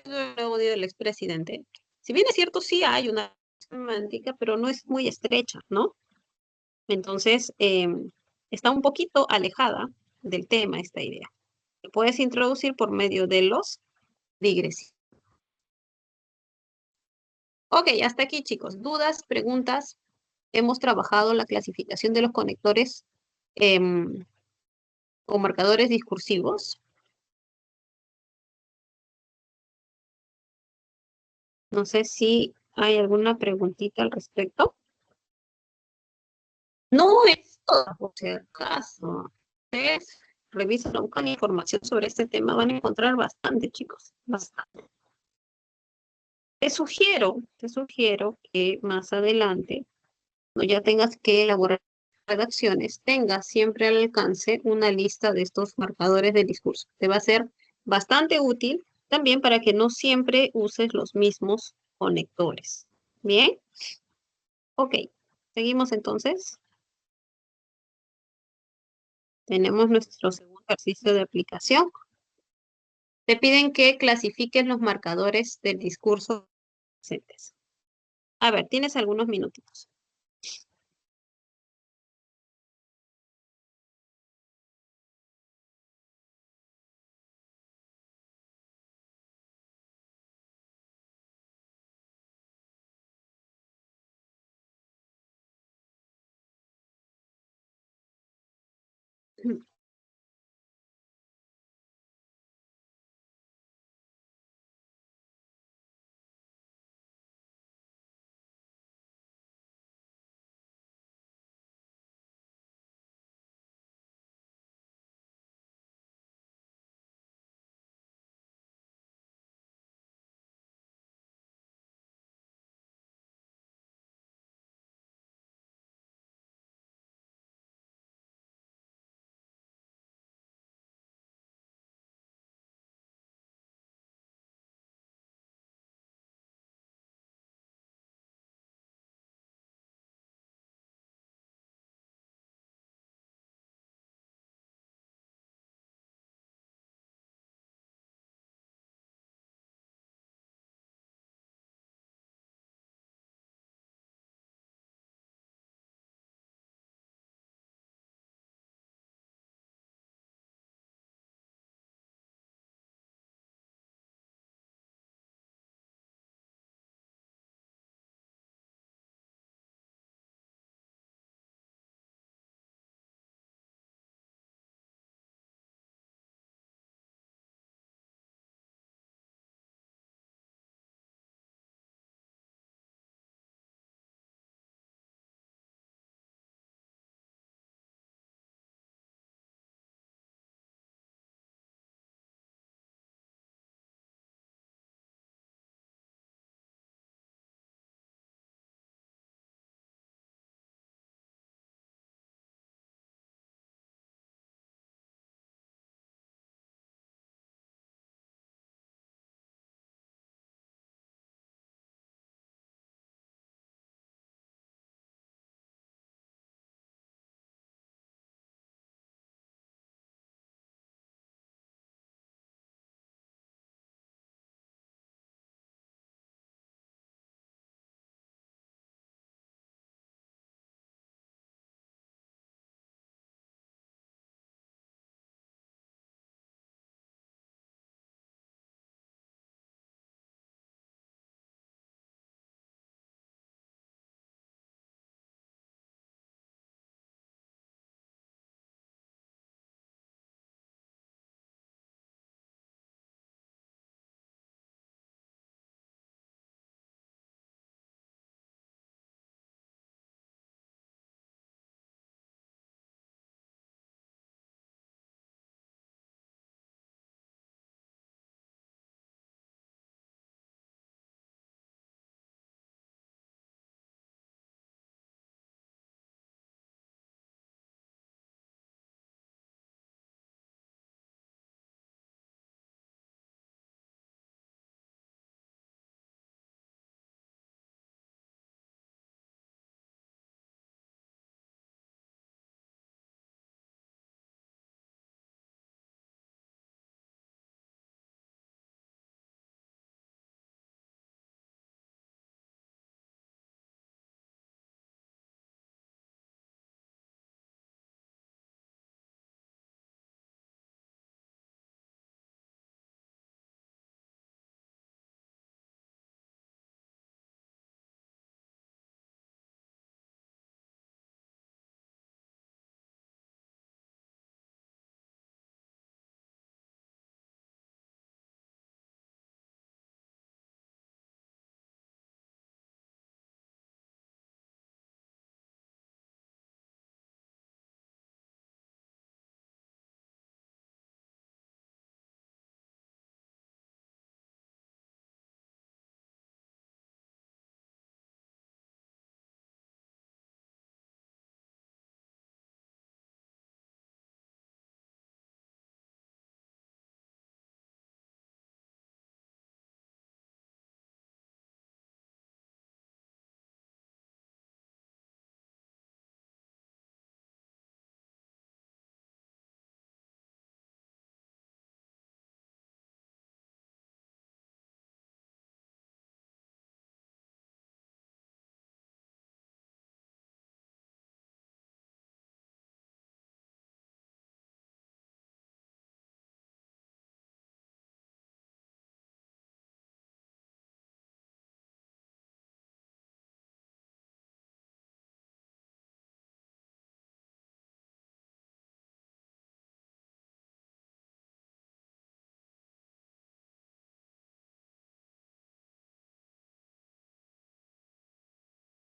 el odio del expresidente. Si bien es cierto, sí hay una semántica, pero no es muy estrecha, ¿no? Entonces, está un poquito alejada del tema esta idea. Se puedes introducir por medio de los digresivos. Ok, hasta aquí, chicos. ¿Dudas, preguntas? Hemos trabajado la clasificación de los conectores o marcadores discursivos. No sé si hay alguna preguntita al respecto. No es todo, por si acaso. Ustedes revisan o buscan información sobre este tema, van a encontrar bastante, chicos, bastante. Te sugiero que más adelante, no ya tengas que elaborar redacciones, tengas siempre al alcance una lista de estos marcadores de discurso. Te va a ser bastante útil también para que no siempre uses los mismos conectores. Bien, ok. Seguimos entonces. Tenemos nuestro segundo ejercicio de aplicación. Te piden que clasifiques los marcadores del discurso presentes. A ver, tienes algunos minutitos.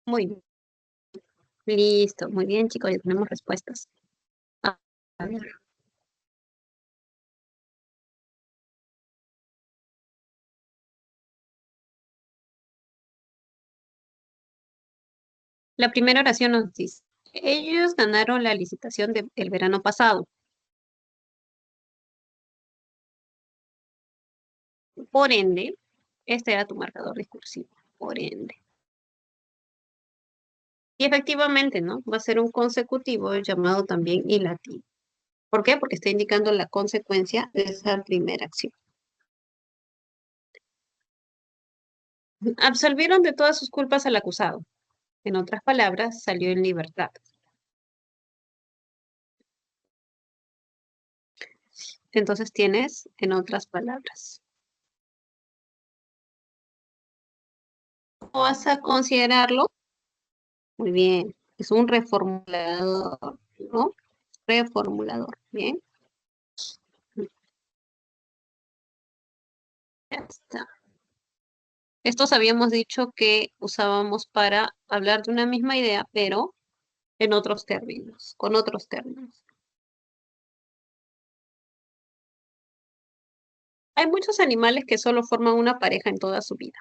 Muy bien. Listo. Muy bien, chicos, ya tenemos respuestas. A ver. La primera oración nos dice, ellos ganaron la licitación del verano pasado. Por ende, este era tu marcador discursivo. Por ende. Y efectivamente, ¿no? Va a ser un consecutivo llamado también ilativo. ¿Por qué? Porque está indicando la consecuencia de esa primera acción. Absolvieron de todas sus culpas al acusado. En otras palabras, salió en libertad. Entonces tienes, en otras palabras. ¿Cómo vas a considerarlo? Muy bien. Es un reformulador, ¿no? Reformulador. Bien. Ya está. Estos habíamos dicho que usábamos para hablar de una misma idea, pero en otros términos, con otros términos. Hay muchos animales que solo forman una pareja en toda su vida.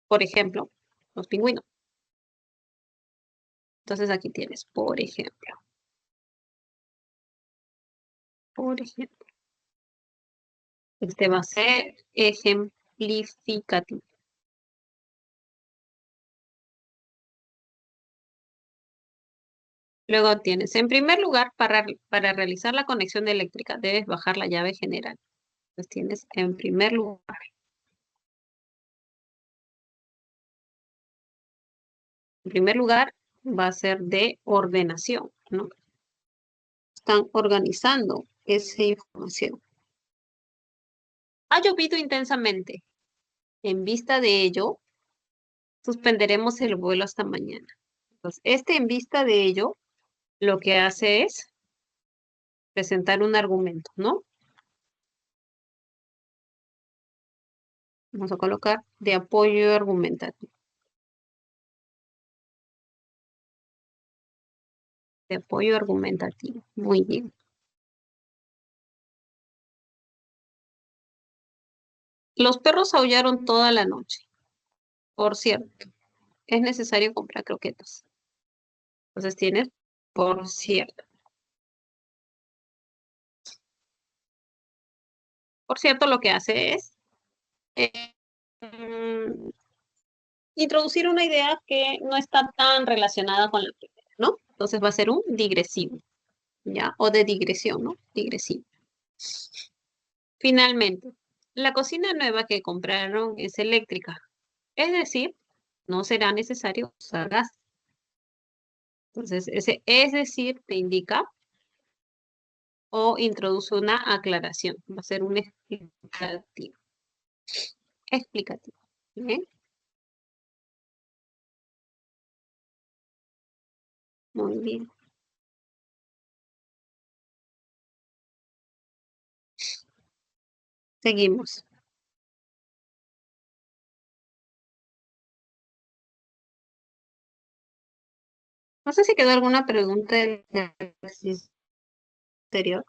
Por ejemplo, los pingüinos. Entonces aquí tienes, por ejemplo. Por ejemplo. Este va a ser ejemplificativo. Luego tienes, en primer lugar, para realizar la conexión eléctrica, debes bajar la llave general. Entonces tienes, en primer lugar. En primer lugar, va a ser de ordenación, ¿no? Están organizando esa información. Ha llovido intensamente. En vista de ello, suspenderemos el vuelo hasta mañana. Entonces, en vista de ello, lo que hace es presentar un argumento, ¿no? Vamos a colocar de apoyo argumentativo. De apoyo argumentativo. Muy bien. Los perros aullaron toda la noche. Por cierto, es necesario comprar croquetas. Entonces tienes, por cierto. Por cierto, lo que hace es eh, mm, introducir una idea que no está tan relacionada con la primera, ¿no? Entonces va a ser un digresivo, ¿ya? O de digresión, ¿no? Digresivo. Finalmente, la cocina nueva que compraron es eléctrica, es decir, no será necesario usar gas. Entonces, ese es decir te indica o introduce una aclaración. Va a ser un explicativo. Explicativo. Bien, muy bien. Seguimos. No sé si quedó alguna pregunta del ejercicio anterior.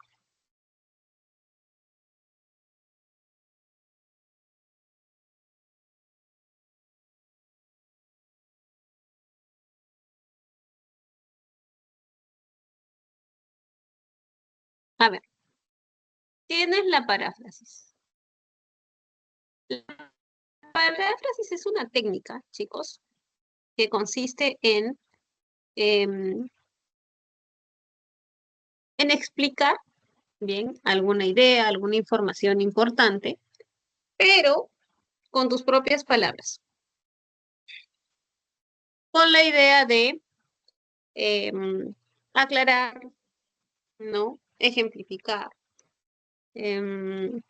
A ver, tienes la paráfrasis. La paráfrasis es una técnica, chicos, que consiste em, en explicar bien alguna idea, alguna información importante, pero con tus propias palabras, con la idea de aclarar, ¿no? Ejemplificar, em,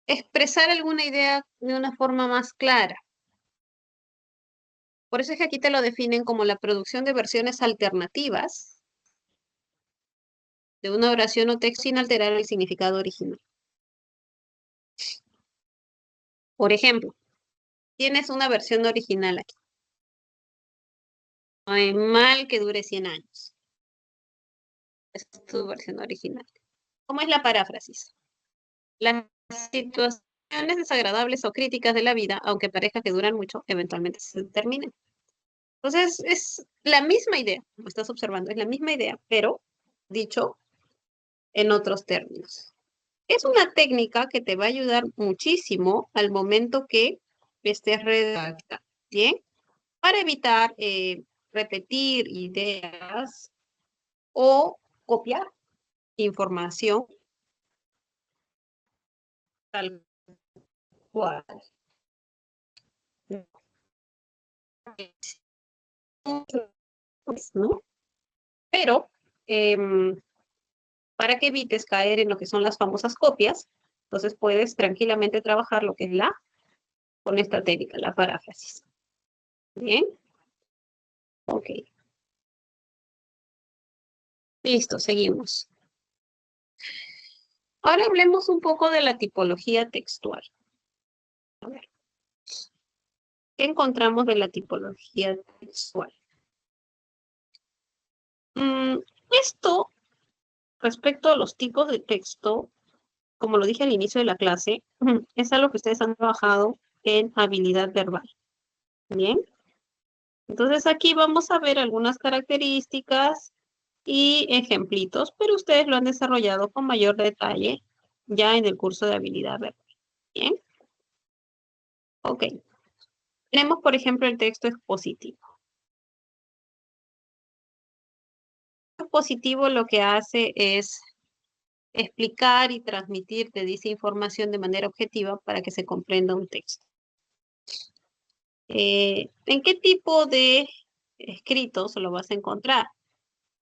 expresar alguna idea de una forma más clara. Por eso es que aquí te lo definen como la producción de versiones alternativas de una oración o texto sin alterar el significado original. Por ejemplo, tienes una versión original aquí. No hay mal que dure 100 años. Es tu versión original. ¿Cómo es la paráfrasis? Las situaciones desagradables o críticas de la vida, aunque parezca que duran mucho, eventualmente se terminan. Entonces, es la misma idea, como estás observando, es la misma idea, pero dicho en otros términos. Es una técnica que te va a ayudar muchísimo al momento que estés redactando, ¿bien? Para evitar repetir ideas o copiar información tal cual. ¿No? Pero para que evites caer en lo que son las famosas copias, entonces puedes tranquilamente trabajar lo que es con esta técnica, la paráfrasis. Bien, ok. Listo, seguimos. Ahora hablemos un poco de la tipología textual. A ver, ¿qué encontramos de la tipología textual? Esto, respecto a los tipos de texto, como lo dije al inicio de la clase, es algo que ustedes han trabajado en habilidad verbal. Bien. Entonces aquí vamos a ver algunas características y ejemplitos, pero ustedes lo han desarrollado con mayor detalle ya en el curso de habilidad verbal. Bien. Ok. Tenemos, por ejemplo, el texto expositivo. El expositivo lo que hace es explicar y transmitirte dicha información de manera objetiva para que se comprenda un texto. ¿En qué tipo de escritos lo vas a encontrar?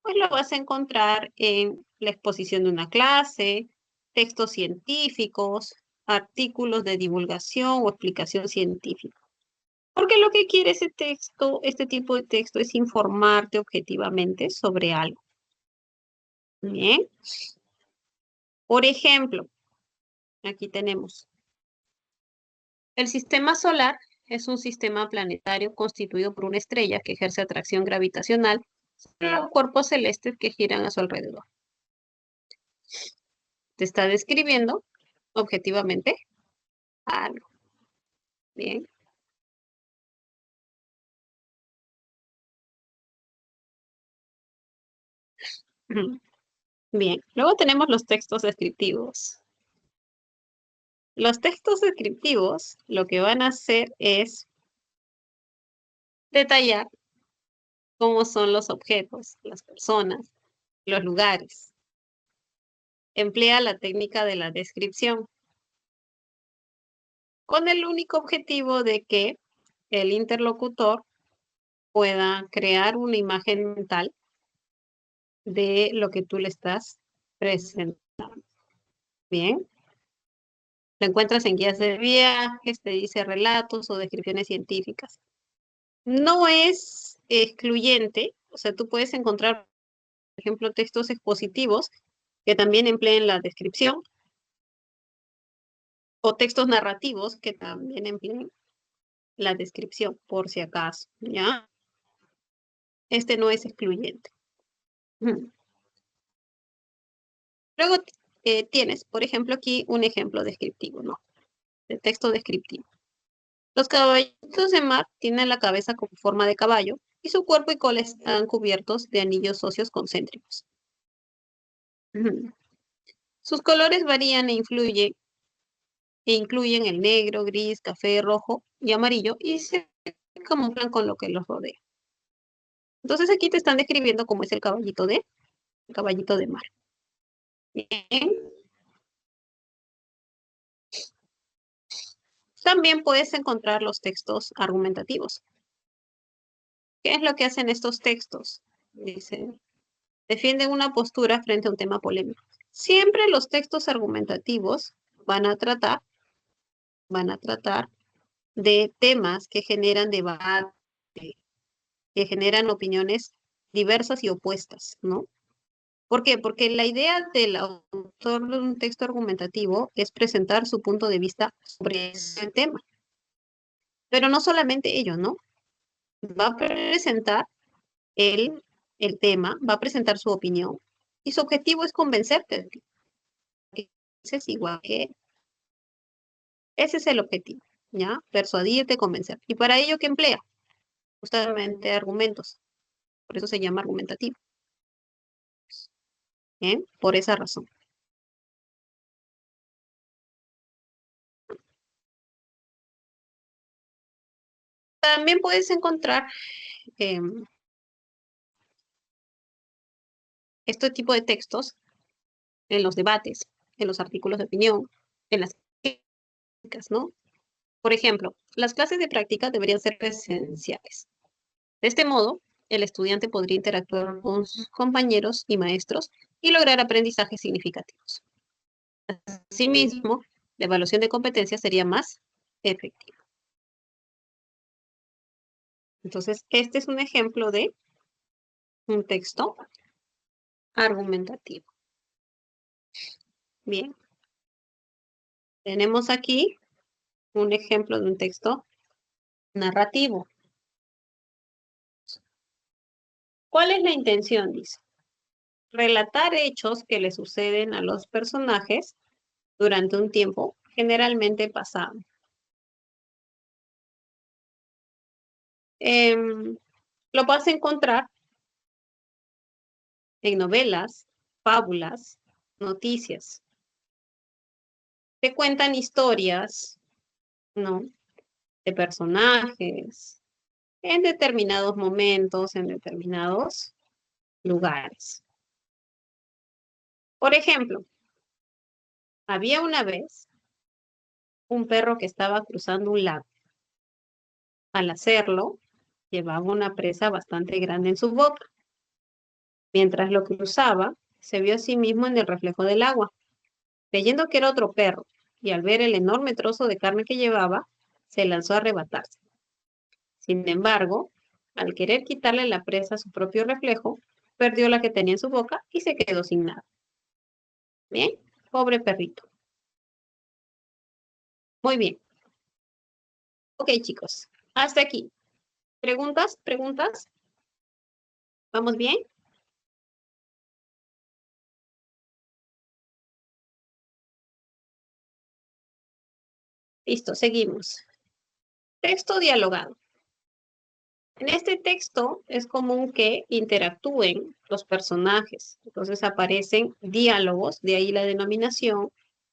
Pues lo vas a encontrar en la exposición de una clase, textos científicos, artículos de divulgación o explicación científica. Porque lo que quiere ese texto, este tipo de texto, es informarte objetivamente sobre algo. Bien. Por ejemplo, aquí tenemos, el sistema solar es un sistema planetario constituido por una estrella que ejerce atracción gravitacional sobre los cuerpos celestes que giran a su alrededor. Te está describiendo objetivamente algo. Bien. Bien. Luego tenemos los textos descriptivos. Los textos descriptivos lo que van a hacer es detallar cómo son los objetos, las personas, los lugares. Emplea la técnica de la descripción con el único objetivo de que el interlocutor pueda crear una imagen mental de lo que tú le estás presentando. Bien. Lo encuentras en guías de viajes, te dice relatos o descripciones científicas. No es excluyente, o sea, tú puedes encontrar, por ejemplo, textos expositivos que también empleen la descripción o textos narrativos que también empleen la descripción, por si acaso, ¿ya? Este no es excluyente. Luego tienes, por ejemplo, aquí un ejemplo descriptivo, ¿no? De texto descriptivo. Los caballitos de mar tienen la cabeza con forma de caballo y su cuerpo y cola están cubiertos de anillos óseos concéntricos. Sus colores varían e incluyen el negro, gris, café, rojo y amarillo y se camuflan con lo que los rodea. Entonces aquí te están describiendo cómo es el caballito de mar. Bien. También puedes encontrar los textos argumentativos. ¿Qué es lo que hacen estos textos? Dice, defienden una postura frente a un tema polémico. Siempre los textos argumentativos van a tratar de temas que generan debate, que generan opiniones diversas y opuestas, ¿no? ¿Por qué? Porque la idea del autor de un texto argumentativo es presentar su punto de vista sobre ese tema. Pero no solamente ello, ¿no? Va a presentar el tema, va a presentar su opinión y su objetivo es convencerte de ti. Ese es igual que él. Ese es el objetivo, ¿ya? Persuadirte, convencer. ¿Y para ello qué emplea? Justamente argumentos. Por eso se llama argumentativo. ¿Bien? Por esa razón. También puedes encontrar este tipo de textos en los debates, en los artículos de opinión, en las críticas, ¿no? Por ejemplo, las clases de práctica deberían ser presenciales. De este modo, el estudiante podría interactuar con sus compañeros y maestros y lograr aprendizajes significativos. Asimismo, la evaluación de competencias sería más efectiva. Entonces, este es un ejemplo de un texto argumentativo. Bien, tenemos aquí un ejemplo de un texto narrativo. ¿Cuál es la intención? Dice, relatar hechos que le suceden a los personajes durante un tiempo generalmente pasado. Lo vas a encontrar en novelas, fábulas, noticias. Te cuentan historias, ¿no? De personajes en determinados momentos, en determinados lugares. Por ejemplo, había una vez un perro que estaba cruzando un lago. Al hacerlo, llevaba una presa bastante grande en su boca. Mientras lo cruzaba, se vio a sí mismo en el reflejo del agua, creyendo que era otro perro, y al ver el enorme trozo de carne que llevaba, se lanzó a arrebatarse. Sin embargo, al querer quitarle la presa a su propio reflejo, perdió la que tenía en su boca y se quedó sin nada. Bien, pobre perrito. Muy bien. Ok, chicos, hasta aquí. ¿Preguntas? ¿Preguntas? ¿Vamos bien? Listo, seguimos. Texto dialogado. En este texto es común que interactúen los personajes. Entonces aparecen diálogos, de ahí la denominación,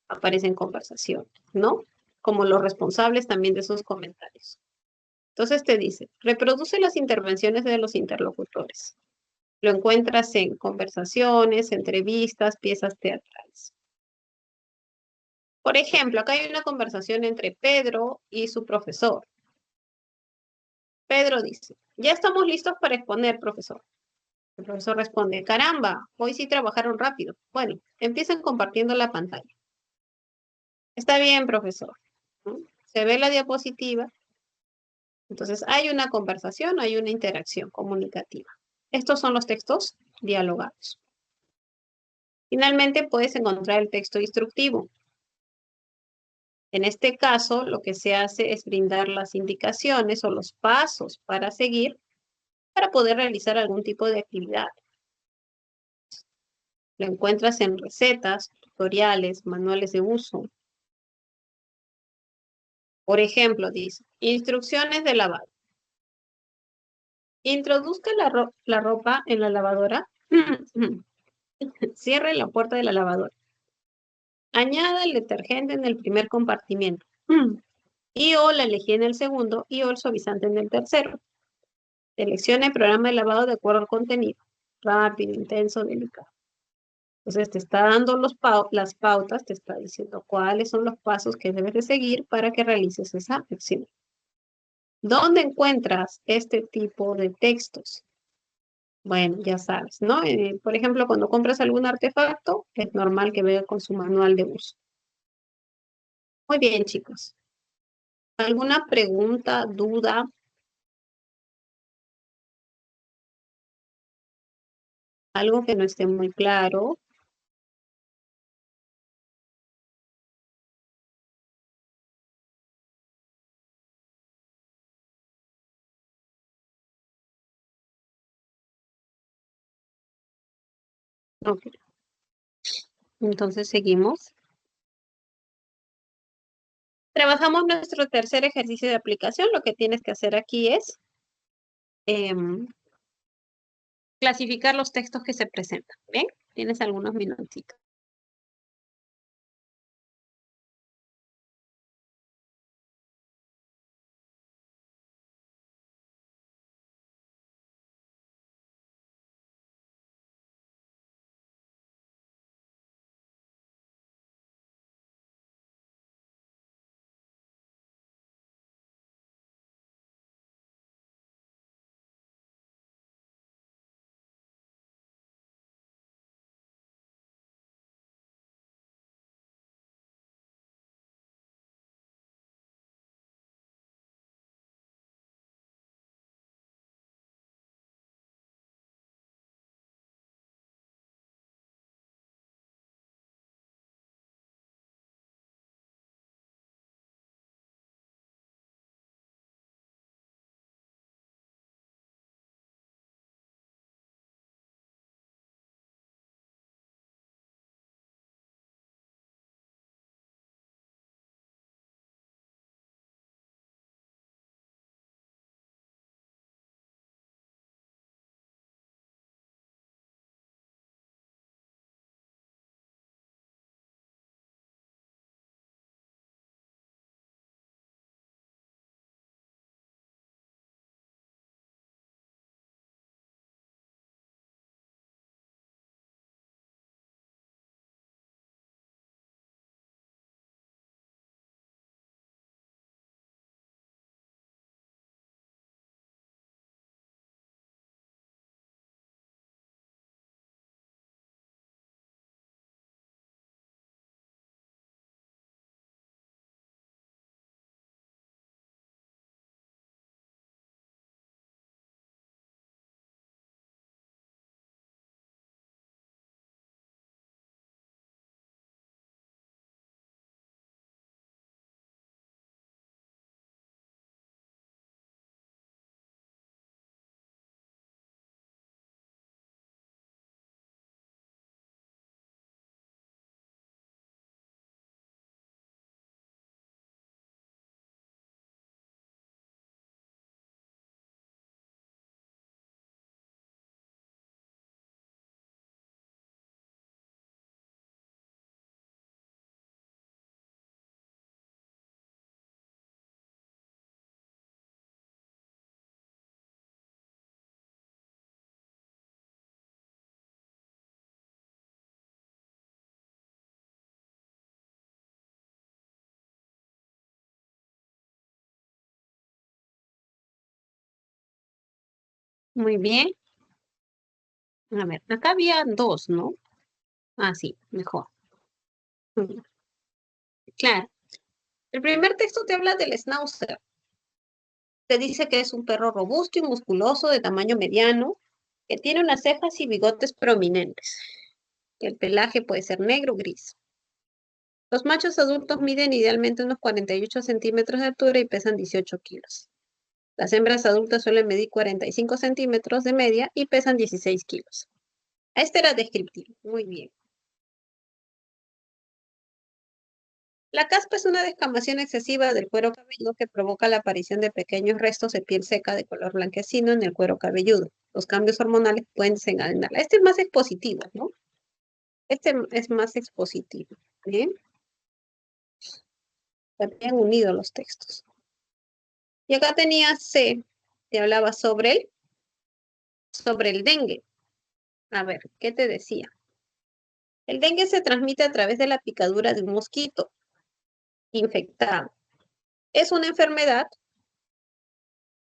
aparecen conversaciones, ¿no? Como los responsables también de esos comentarios. Entonces te dice, reproduce las intervenciones de los interlocutores. Lo encuentras en conversaciones, entrevistas, piezas teatrales. Por ejemplo, acá hay una conversación entre Pedro y su profesor. Pedro dice, ya estamos listos para exponer, profesor. El profesor responde, caramba, hoy sí trabajaron rápido. Bueno, empiezan compartiendo la pantalla. Está bien, profesor. ¿No? Se ve la diapositiva. Entonces hay una conversación, hay una interacción comunicativa. Estos son los textos dialogados. Finalmente puedes encontrar el texto instructivo. En este caso, lo que se hace es brindar las indicaciones o los pasos para seguir para poder realizar algún tipo de actividad. Lo encuentras en recetas, tutoriales, manuales de uso. Por ejemplo, dice, instrucciones de lavado. Introduzca la ropa en la lavadora. Cierre la puerta de la lavadora. Añada el detergente en el primer compartimiento. Y o la lejía en el segundo y o el suavizante en el tercero. Seleccione el programa de lavado de acuerdo al contenido. Rápido, intenso, delicado. Entonces te está dando las pautas, te está diciendo cuáles son los pasos que debes de seguir para que realices esa acción. ¿Dónde encuentras este tipo de textos? Bueno, ya sabes, ¿no? Por ejemplo, cuando compras algún artefacto, es normal que venga con su manual de uso. Muy bien, chicos. ¿Alguna pregunta, duda? ¿Algo que no esté muy claro? Ok. Entonces seguimos. Trabajamos nuestro tercer ejercicio de aplicación. Lo que tienes que hacer aquí es em, clasificar los textos que se presentan. ¿Bien? Tienes algunos minutitos. Muy bien. A ver, acá había dos, ¿no? Ah, sí, mejor. Mm, claro. El primer texto te habla del schnauzer. Te dice que es un perro robusto y musculoso de tamaño mediano, que tiene unas cejas y bigotes prominentes. El pelaje puede ser negro o gris. Los machos adultos miden idealmente unos 48 centímetros de altura y pesan 18 kilos. Las hembras adultas suelen medir 45 centímetros de media y pesan 16 kilos. Este era descriptivo. Muy bien. La caspa es una descamación excesiva del cuero cabelludo que provoca la aparición de pequeños restos de piel seca de color blanquecino en el cuero cabelludo. Los cambios hormonales pueden desencadenarla. Este es más expositivo, ¿no? Este es más expositivo. Bien, también unido los textos. Y acá tenía C, te hablaba sobre el dengue. A ver, ¿qué te decía? El dengue se transmite a través de la picadura de un mosquito infectado. Es una enfermedad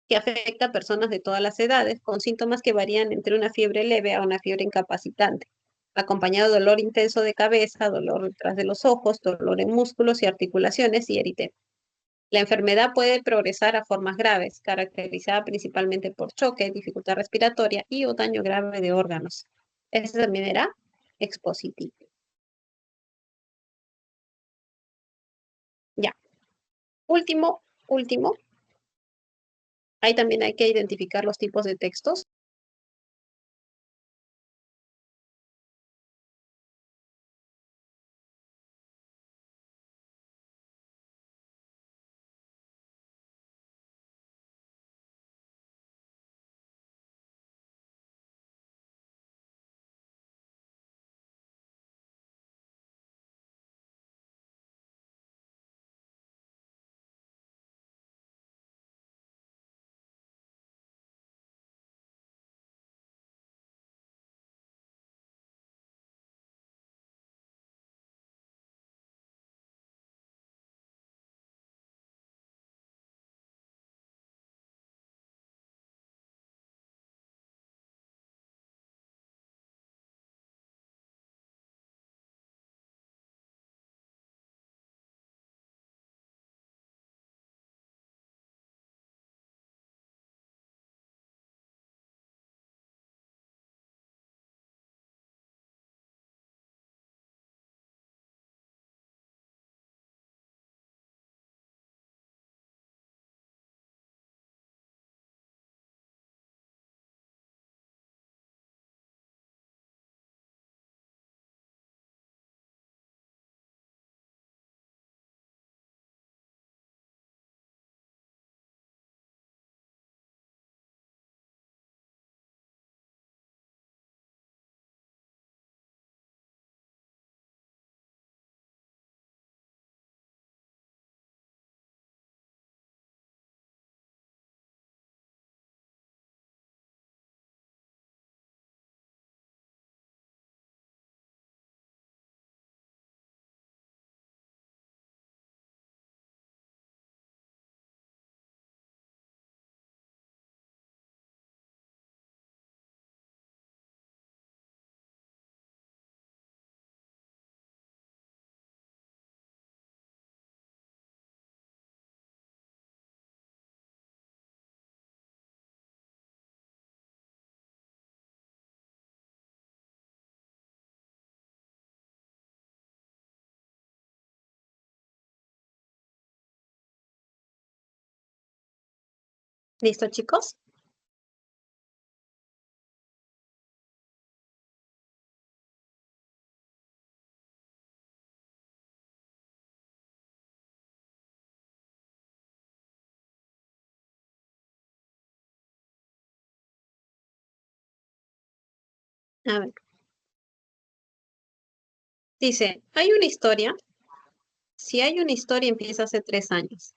que afecta a personas de todas las edades, con síntomas que varían entre una fiebre leve a una fiebre incapacitante, acompañado de dolor intenso de cabeza, dolor detrás de los ojos, dolor en músculos y articulaciones y eritema. La enfermedad puede progresar a formas graves, caracterizada principalmente por choque, dificultad respiratoria y o daño grave de órganos. Este también era expositivo. Ya. Último. Ahí también hay que identificar los tipos de textos. ¿Listo, chicos? A ver, dice, hay una historia. Si hay una historia, empieza hace 3 años,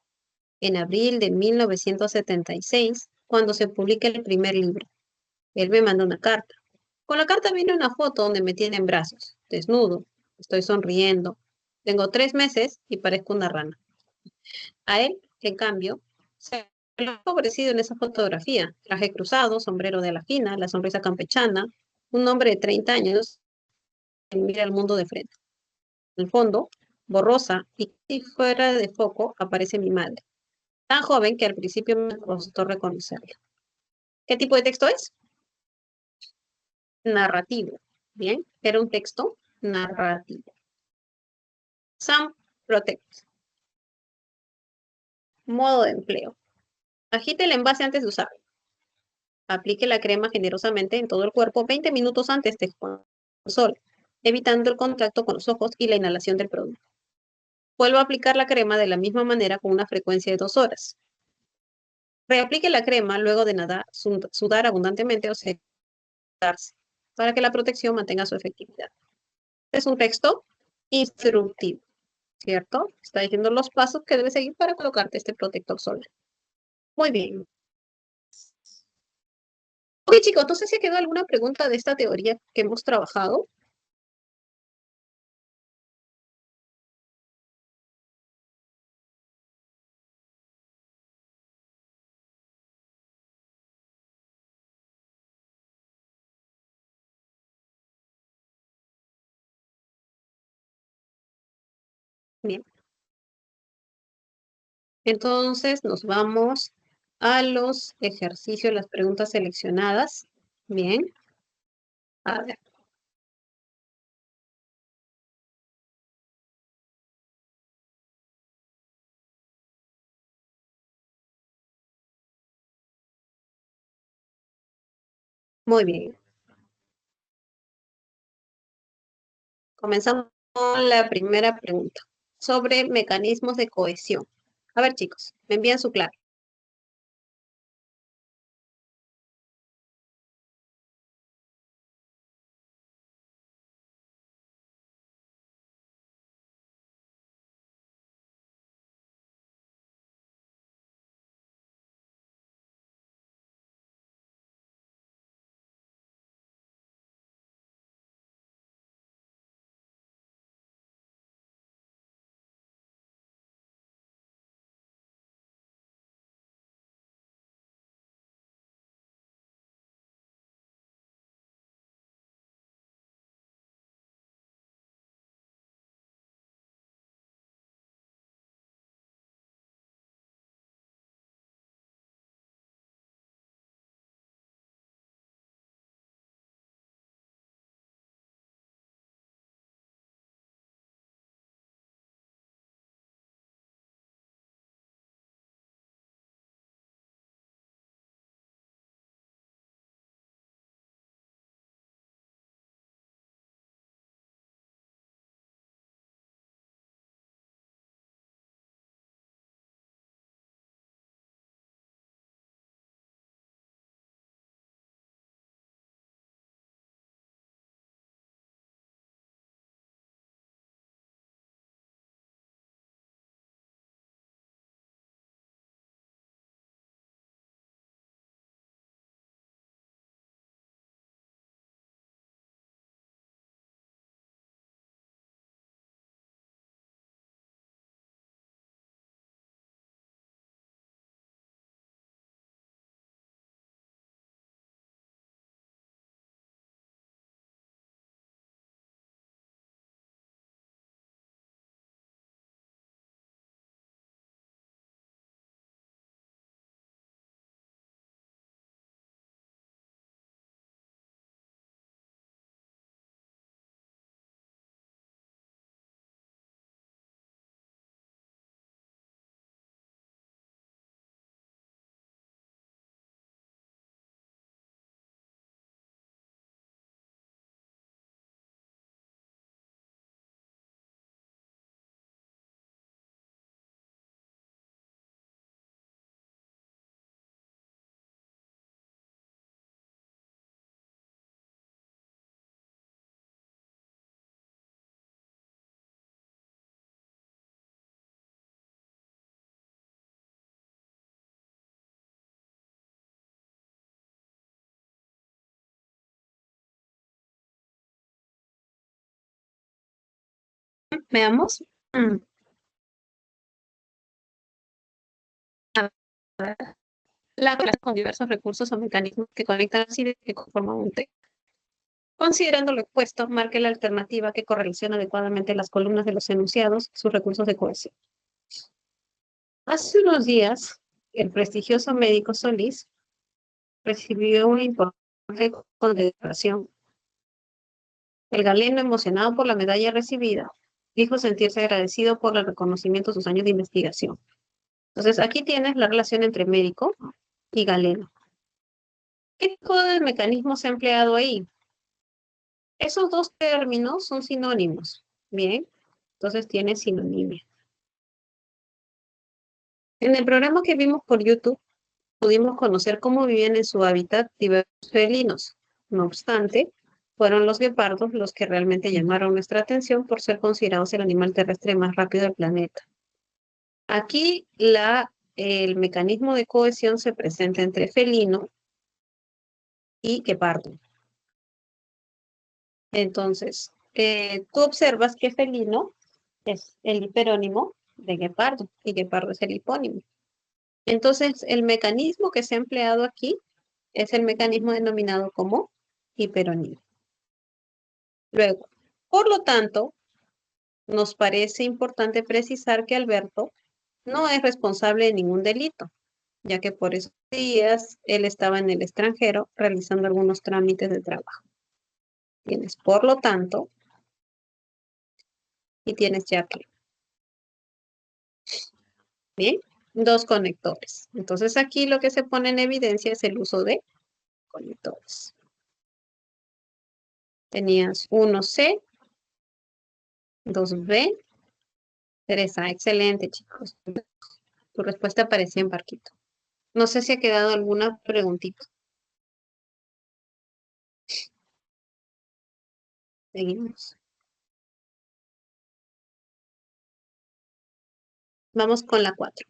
en abril de 1976, cuando se publica el primer libro. Él me manda una carta. Con la carta viene una foto donde me tiene en brazos, desnudo, estoy sonriendo. Tengo 3 meses y parezco una rana. A él, en cambio, se le ha favorecido en esa fotografía. Traje cruzado, sombrero de la fina, la sonrisa campechana, un hombre de 30 años que mira el mundo de frente. En el fondo, borrosa y fuera de foco, aparece mi madre, tan joven que al principio me costó reconocerla. ¿Qué tipo de texto es? Narrativo. Bien, era un texto narrativo. Sam Protect. Modo de empleo. Agite el envase antes de usarlo. Aplique la crema generosamente en todo el cuerpo 20 minutos antes de exponer al sol, evitando el contacto con los ojos y la inhalación del producto. Vuelva a aplicar la crema de la misma manera con una frecuencia de 2 horas. Reaplique la crema luego de nadar, sudar abundantemente o secarse, para que la protección mantenga su efectividad. Es un texto instructivo, ¿cierto? Está diciendo los pasos que debes seguir para colocarte este protector solar. Muy bien. Ok, chicos, no sé si quedó alguna pregunta de esta teoría que hemos trabajado. Bien. Entonces nos vamos a los ejercicios, las preguntas seleccionadas. Bien. A ver. Muy bien. Comenzamos con la primera pregunta sobre mecanismos de cohesión. A ver, chicos, me envían su clave. Veamos. A ver, la clase con diversos recursos o mecanismos que conectan las ideas que conforman un texto. Considerando lo expuesto, marque la alternativa que correlaciona adecuadamente las columnas de los enunciados, sus recursos de cohesión. Hace unos días, el prestigioso médico Solís recibió una importante condecoración. El galeno, emocionado por la medalla recibida, dijo sentirse agradecido por el reconocimiento de sus años de investigación. Entonces, aquí tienes la relación entre médico y galeno. ¿Qué tipo de mecanismo se ha empleado ahí? Esos dos términos son sinónimos. Bien, entonces tiene sinonimia. En el programa que vimos por YouTube, pudimos conocer cómo vivían en su hábitat diversos felinos. No obstante, fueron los guepardos los que realmente llamaron nuestra atención por ser considerados el animal terrestre más rápido del planeta. Aquí el mecanismo de cohesión se presenta entre felino y guepardo. Entonces, tú observas que felino es el hiperónimo de guepardo y guepardo es el hipónimo. Entonces, el mecanismo que se ha empleado aquí es el mecanismo denominado como hiperonimo. Luego, por lo tanto, nos parece importante precisar que Alberto no es responsable de ningún delito, ya que por esos días él estaba en el extranjero realizando algunos trámites de trabajo. Tienes, por lo tanto, y tienes ya que, bien, dos conectores. Entonces aquí lo que se pone en evidencia es el uso de conectores. Tenías 1C, 2B, 3A. Excelente, chicos. Tu respuesta aparecía en barquito. No sé si ha quedado alguna preguntita. Seguimos. Vamos con la 4.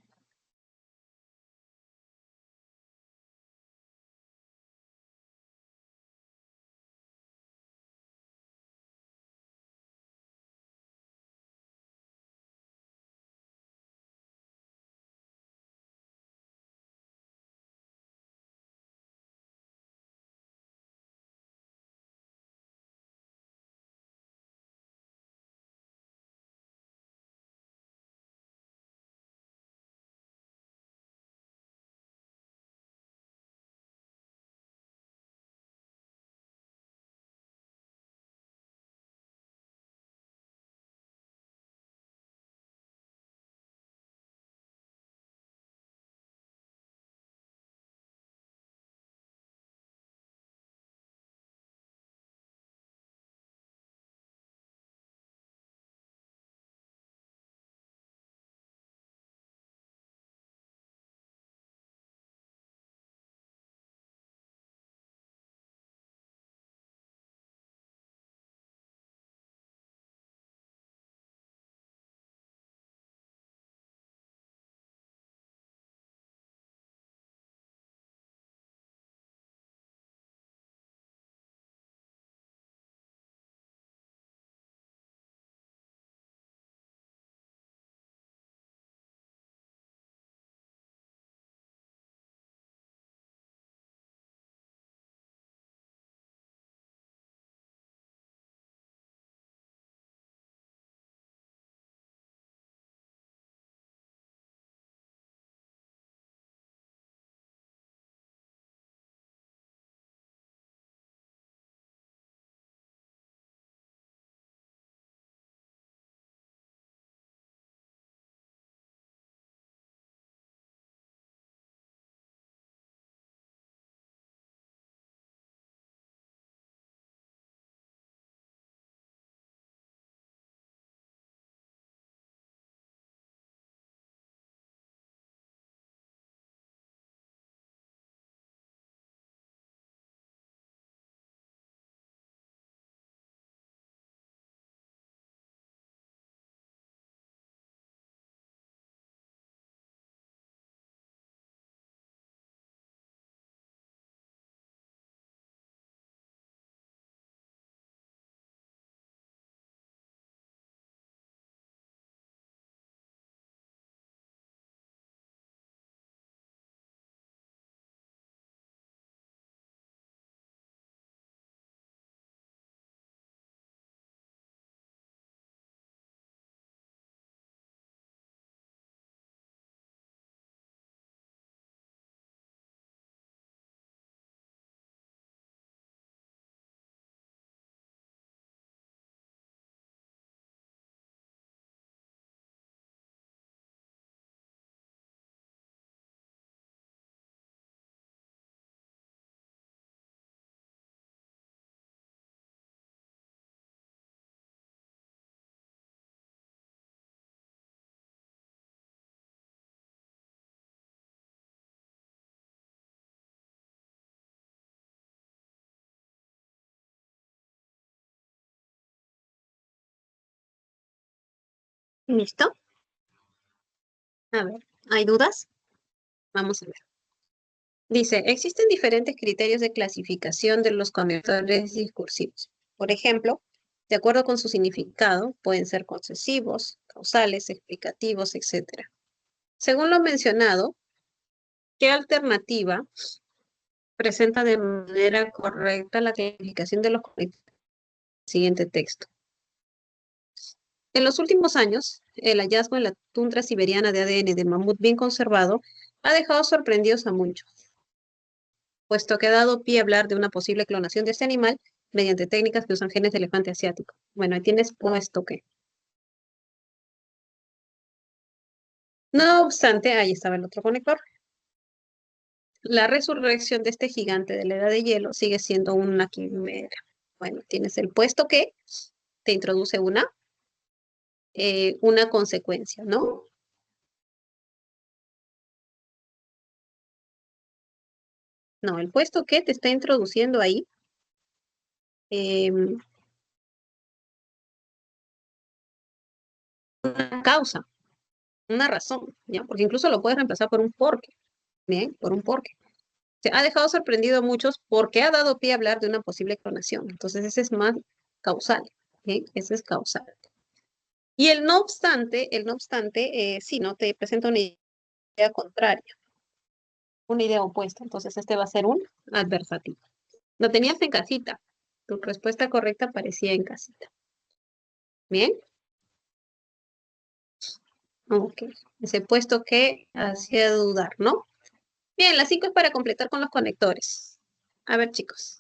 ¿Listo? A ver, ¿hay dudas? Vamos a ver. Dice, existen diferentes criterios de clasificación de los conectores discursivos. Por ejemplo, de acuerdo con su significado, pueden ser concesivos, causales, explicativos, etc. Según lo mencionado, ¿qué alternativa presenta de manera correcta la clasificación de los conectores del siguiente texto? En los últimos años, el hallazgo en la tundra siberiana de ADN de mamut bien conservado ha dejado sorprendidos a muchos, puesto que ha dado pie a hablar de una posible clonación de este animal mediante técnicas que usan genes de elefante asiático. Bueno, ahí tienes puesto que. No obstante, ahí estaba el otro conector. La resurrección de este gigante de la edad de hielo sigue siendo una quimera. Bueno, tienes el puesto que te introduce una consecuencia, ¿no? No, el puesto que te está introduciendo ahí una causa, una razón, ¿ya? Porque incluso lo puedes reemplazar por un porque, ¿bien? Por un porque. Se ha dejado sorprendido a muchos porque ha dado pie a hablar de una posible clonación. Entonces, ese es más causal, ¿bien? Ese es causal. Y el no obstante, sí, ¿no? Te presenta una idea contraria, una idea opuesta. Entonces, este va a ser un adversativo. Lo tenías en casita. Tu respuesta correcta aparecía en casita. ¿Bien? Ok. Ese puesto que hacía dudar, ¿no? Bien, las 5 es para completar con los conectores. A ver, chicos.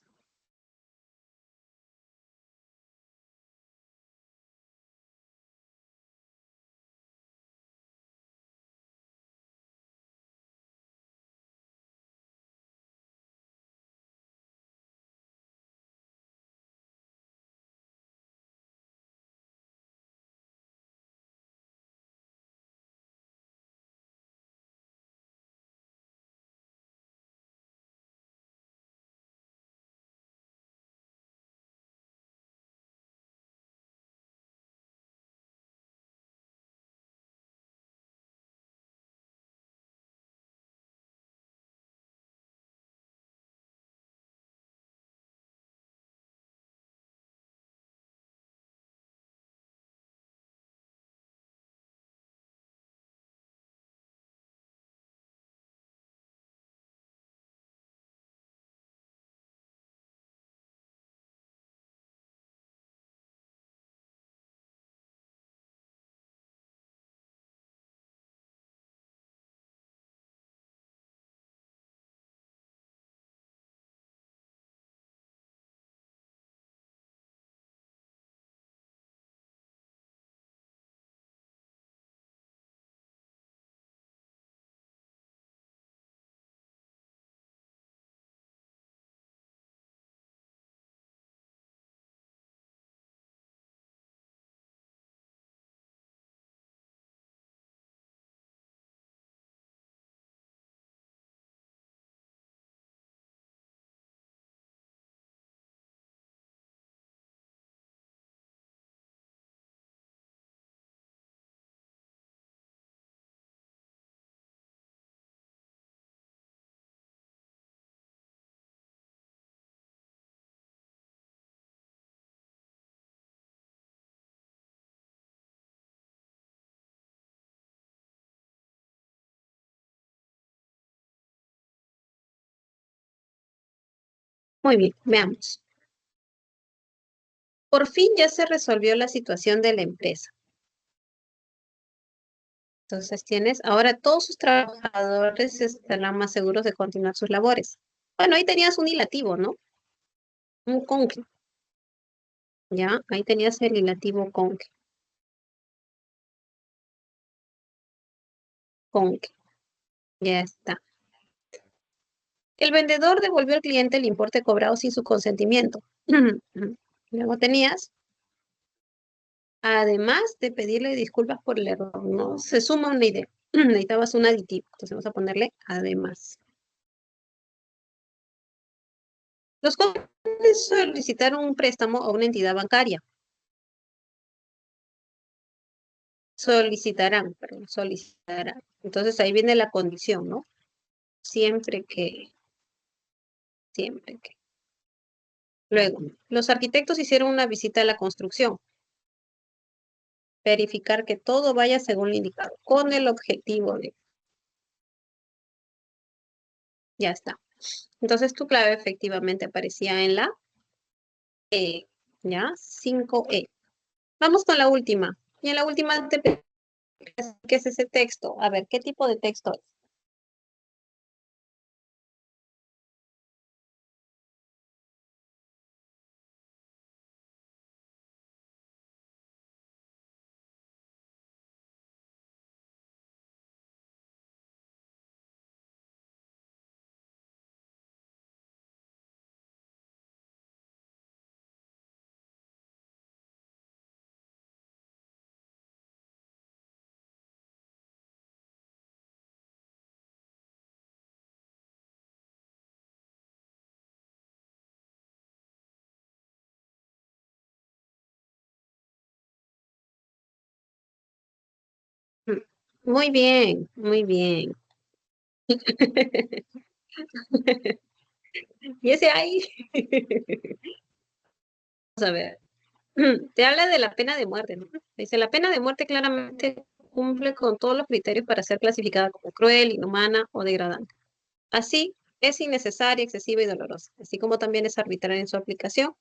Muy bien, veamos. Por fin ya se resolvió la situación de la empresa. Entonces tienes, ahora todos sus trabajadores estarán más seguros de continuar sus labores. Bueno, ahí tenías un hilativo, ¿no? Un conque, ¿ya? Ahí tenías el hilativo conque, conque, ya está. El vendedor devolvió al cliente el importe cobrado sin su consentimiento. Luego tenías, además de pedirle disculpas por el error, ¿no? Se suma una idea. Necesitabas un aditivo, entonces vamos a ponerle además. Los jóvenes solicitaron un préstamo a una entidad bancaria. solicitarán, perdón, solicitarán. Entonces ahí viene la condición, ¿no? Siempre que, siempre que. Luego, los arquitectos hicieron una visita a la construcción. Verificar que todo vaya según lo indicado, con el objetivo de... Ya está. Entonces tu clave efectivamente aparecía en la E, ¿ya? 5E. Vamos con la última. Y en la última te preguntas, ¿qué es ese texto? A ver, ¿qué tipo de texto es? Mm, muy bien, muy bien. Y ese ahí. Vamos a ver. Te habla de la pena de muerte, ¿no? Dice, la pena de muerte claramente cumple con todos los criterios para ser clasificada como cruel, inhumana o degradante. Así, es innecesaria, excesiva y dolorosa, así como también es arbitraria en su aplicación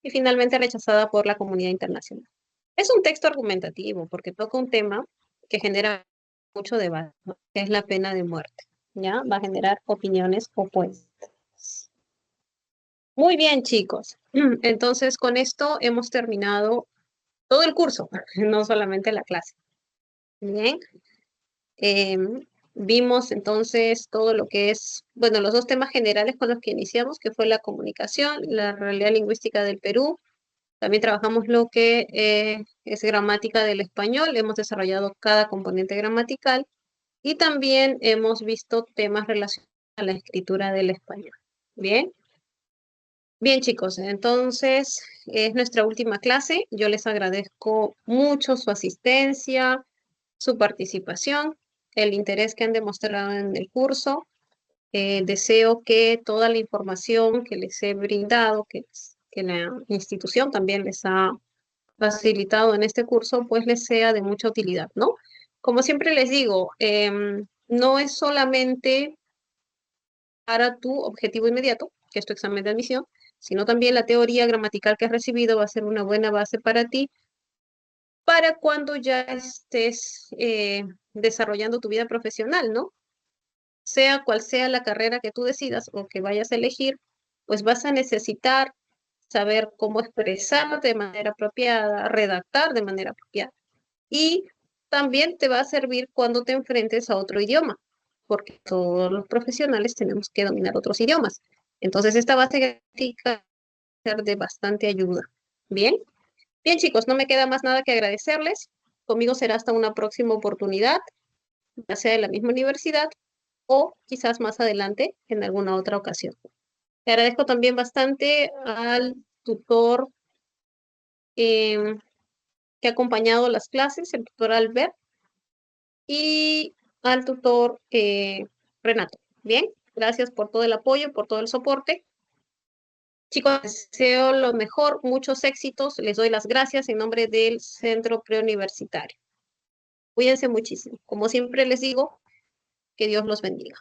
y finalmente rechazada por la comunidad internacional. Es un texto argumentativo porque toca un tema que genera mucho debate, ¿no? Que es la pena de muerte. ¿Ya? Va a generar opiniones opuestas. Muy bien, chicos. Entonces, con esto hemos terminado todo el curso, no solamente la clase. Bien. Vimos entonces todo lo que es, bueno, los dos temas generales con los que iniciamos, que fue la comunicación, la realidad lingüística del Perú. También trabajamos lo que es gramática del español, hemos desarrollado cada componente gramatical y también hemos visto temas relacionados a la escritura del español. Bien, bien chicos, entonces es nuestra última clase. Yo les agradezco mucho su asistencia, su participación, el interés que han demostrado en el curso. Deseo que toda la información que les he brindado, que la institución también les ha facilitado en este curso, pues les sea de mucha utilidad, ¿no? Como siempre les digo, no es solamente para tu objetivo inmediato, que es tu examen de admisión, sino también la teoría gramatical que has recibido va a ser una buena base para ti, para cuando ya estés desarrollando tu vida profesional, ¿no? Sea cual sea la carrera que tú decidas o que vayas a elegir, pues vas a necesitar saber cómo expresar de manera apropiada, redactar de manera apropiada. Y también te va a servir cuando te enfrentes a otro idioma, porque todos los profesionales tenemos que dominar otros idiomas. Entonces, esta base gramatical va a ser de bastante ayuda. Bien, bien chicos, no me queda más nada que agradecerles. Conmigo será hasta una próxima oportunidad, ya sea en la misma universidad o quizás más adelante en alguna otra ocasión. Te agradezco también bastante al tutor em, que ha acompañado las clases, el tutor Albert, y al tutor Renato. Bien, gracias por todo el apoyo, por todo el soporte. Chicos, les deseo lo mejor, muchos éxitos. Les doy las gracias en nombre del Centro Preuniversitario. Cuídense muchísimo. Como siempre les digo, que Dios los bendiga.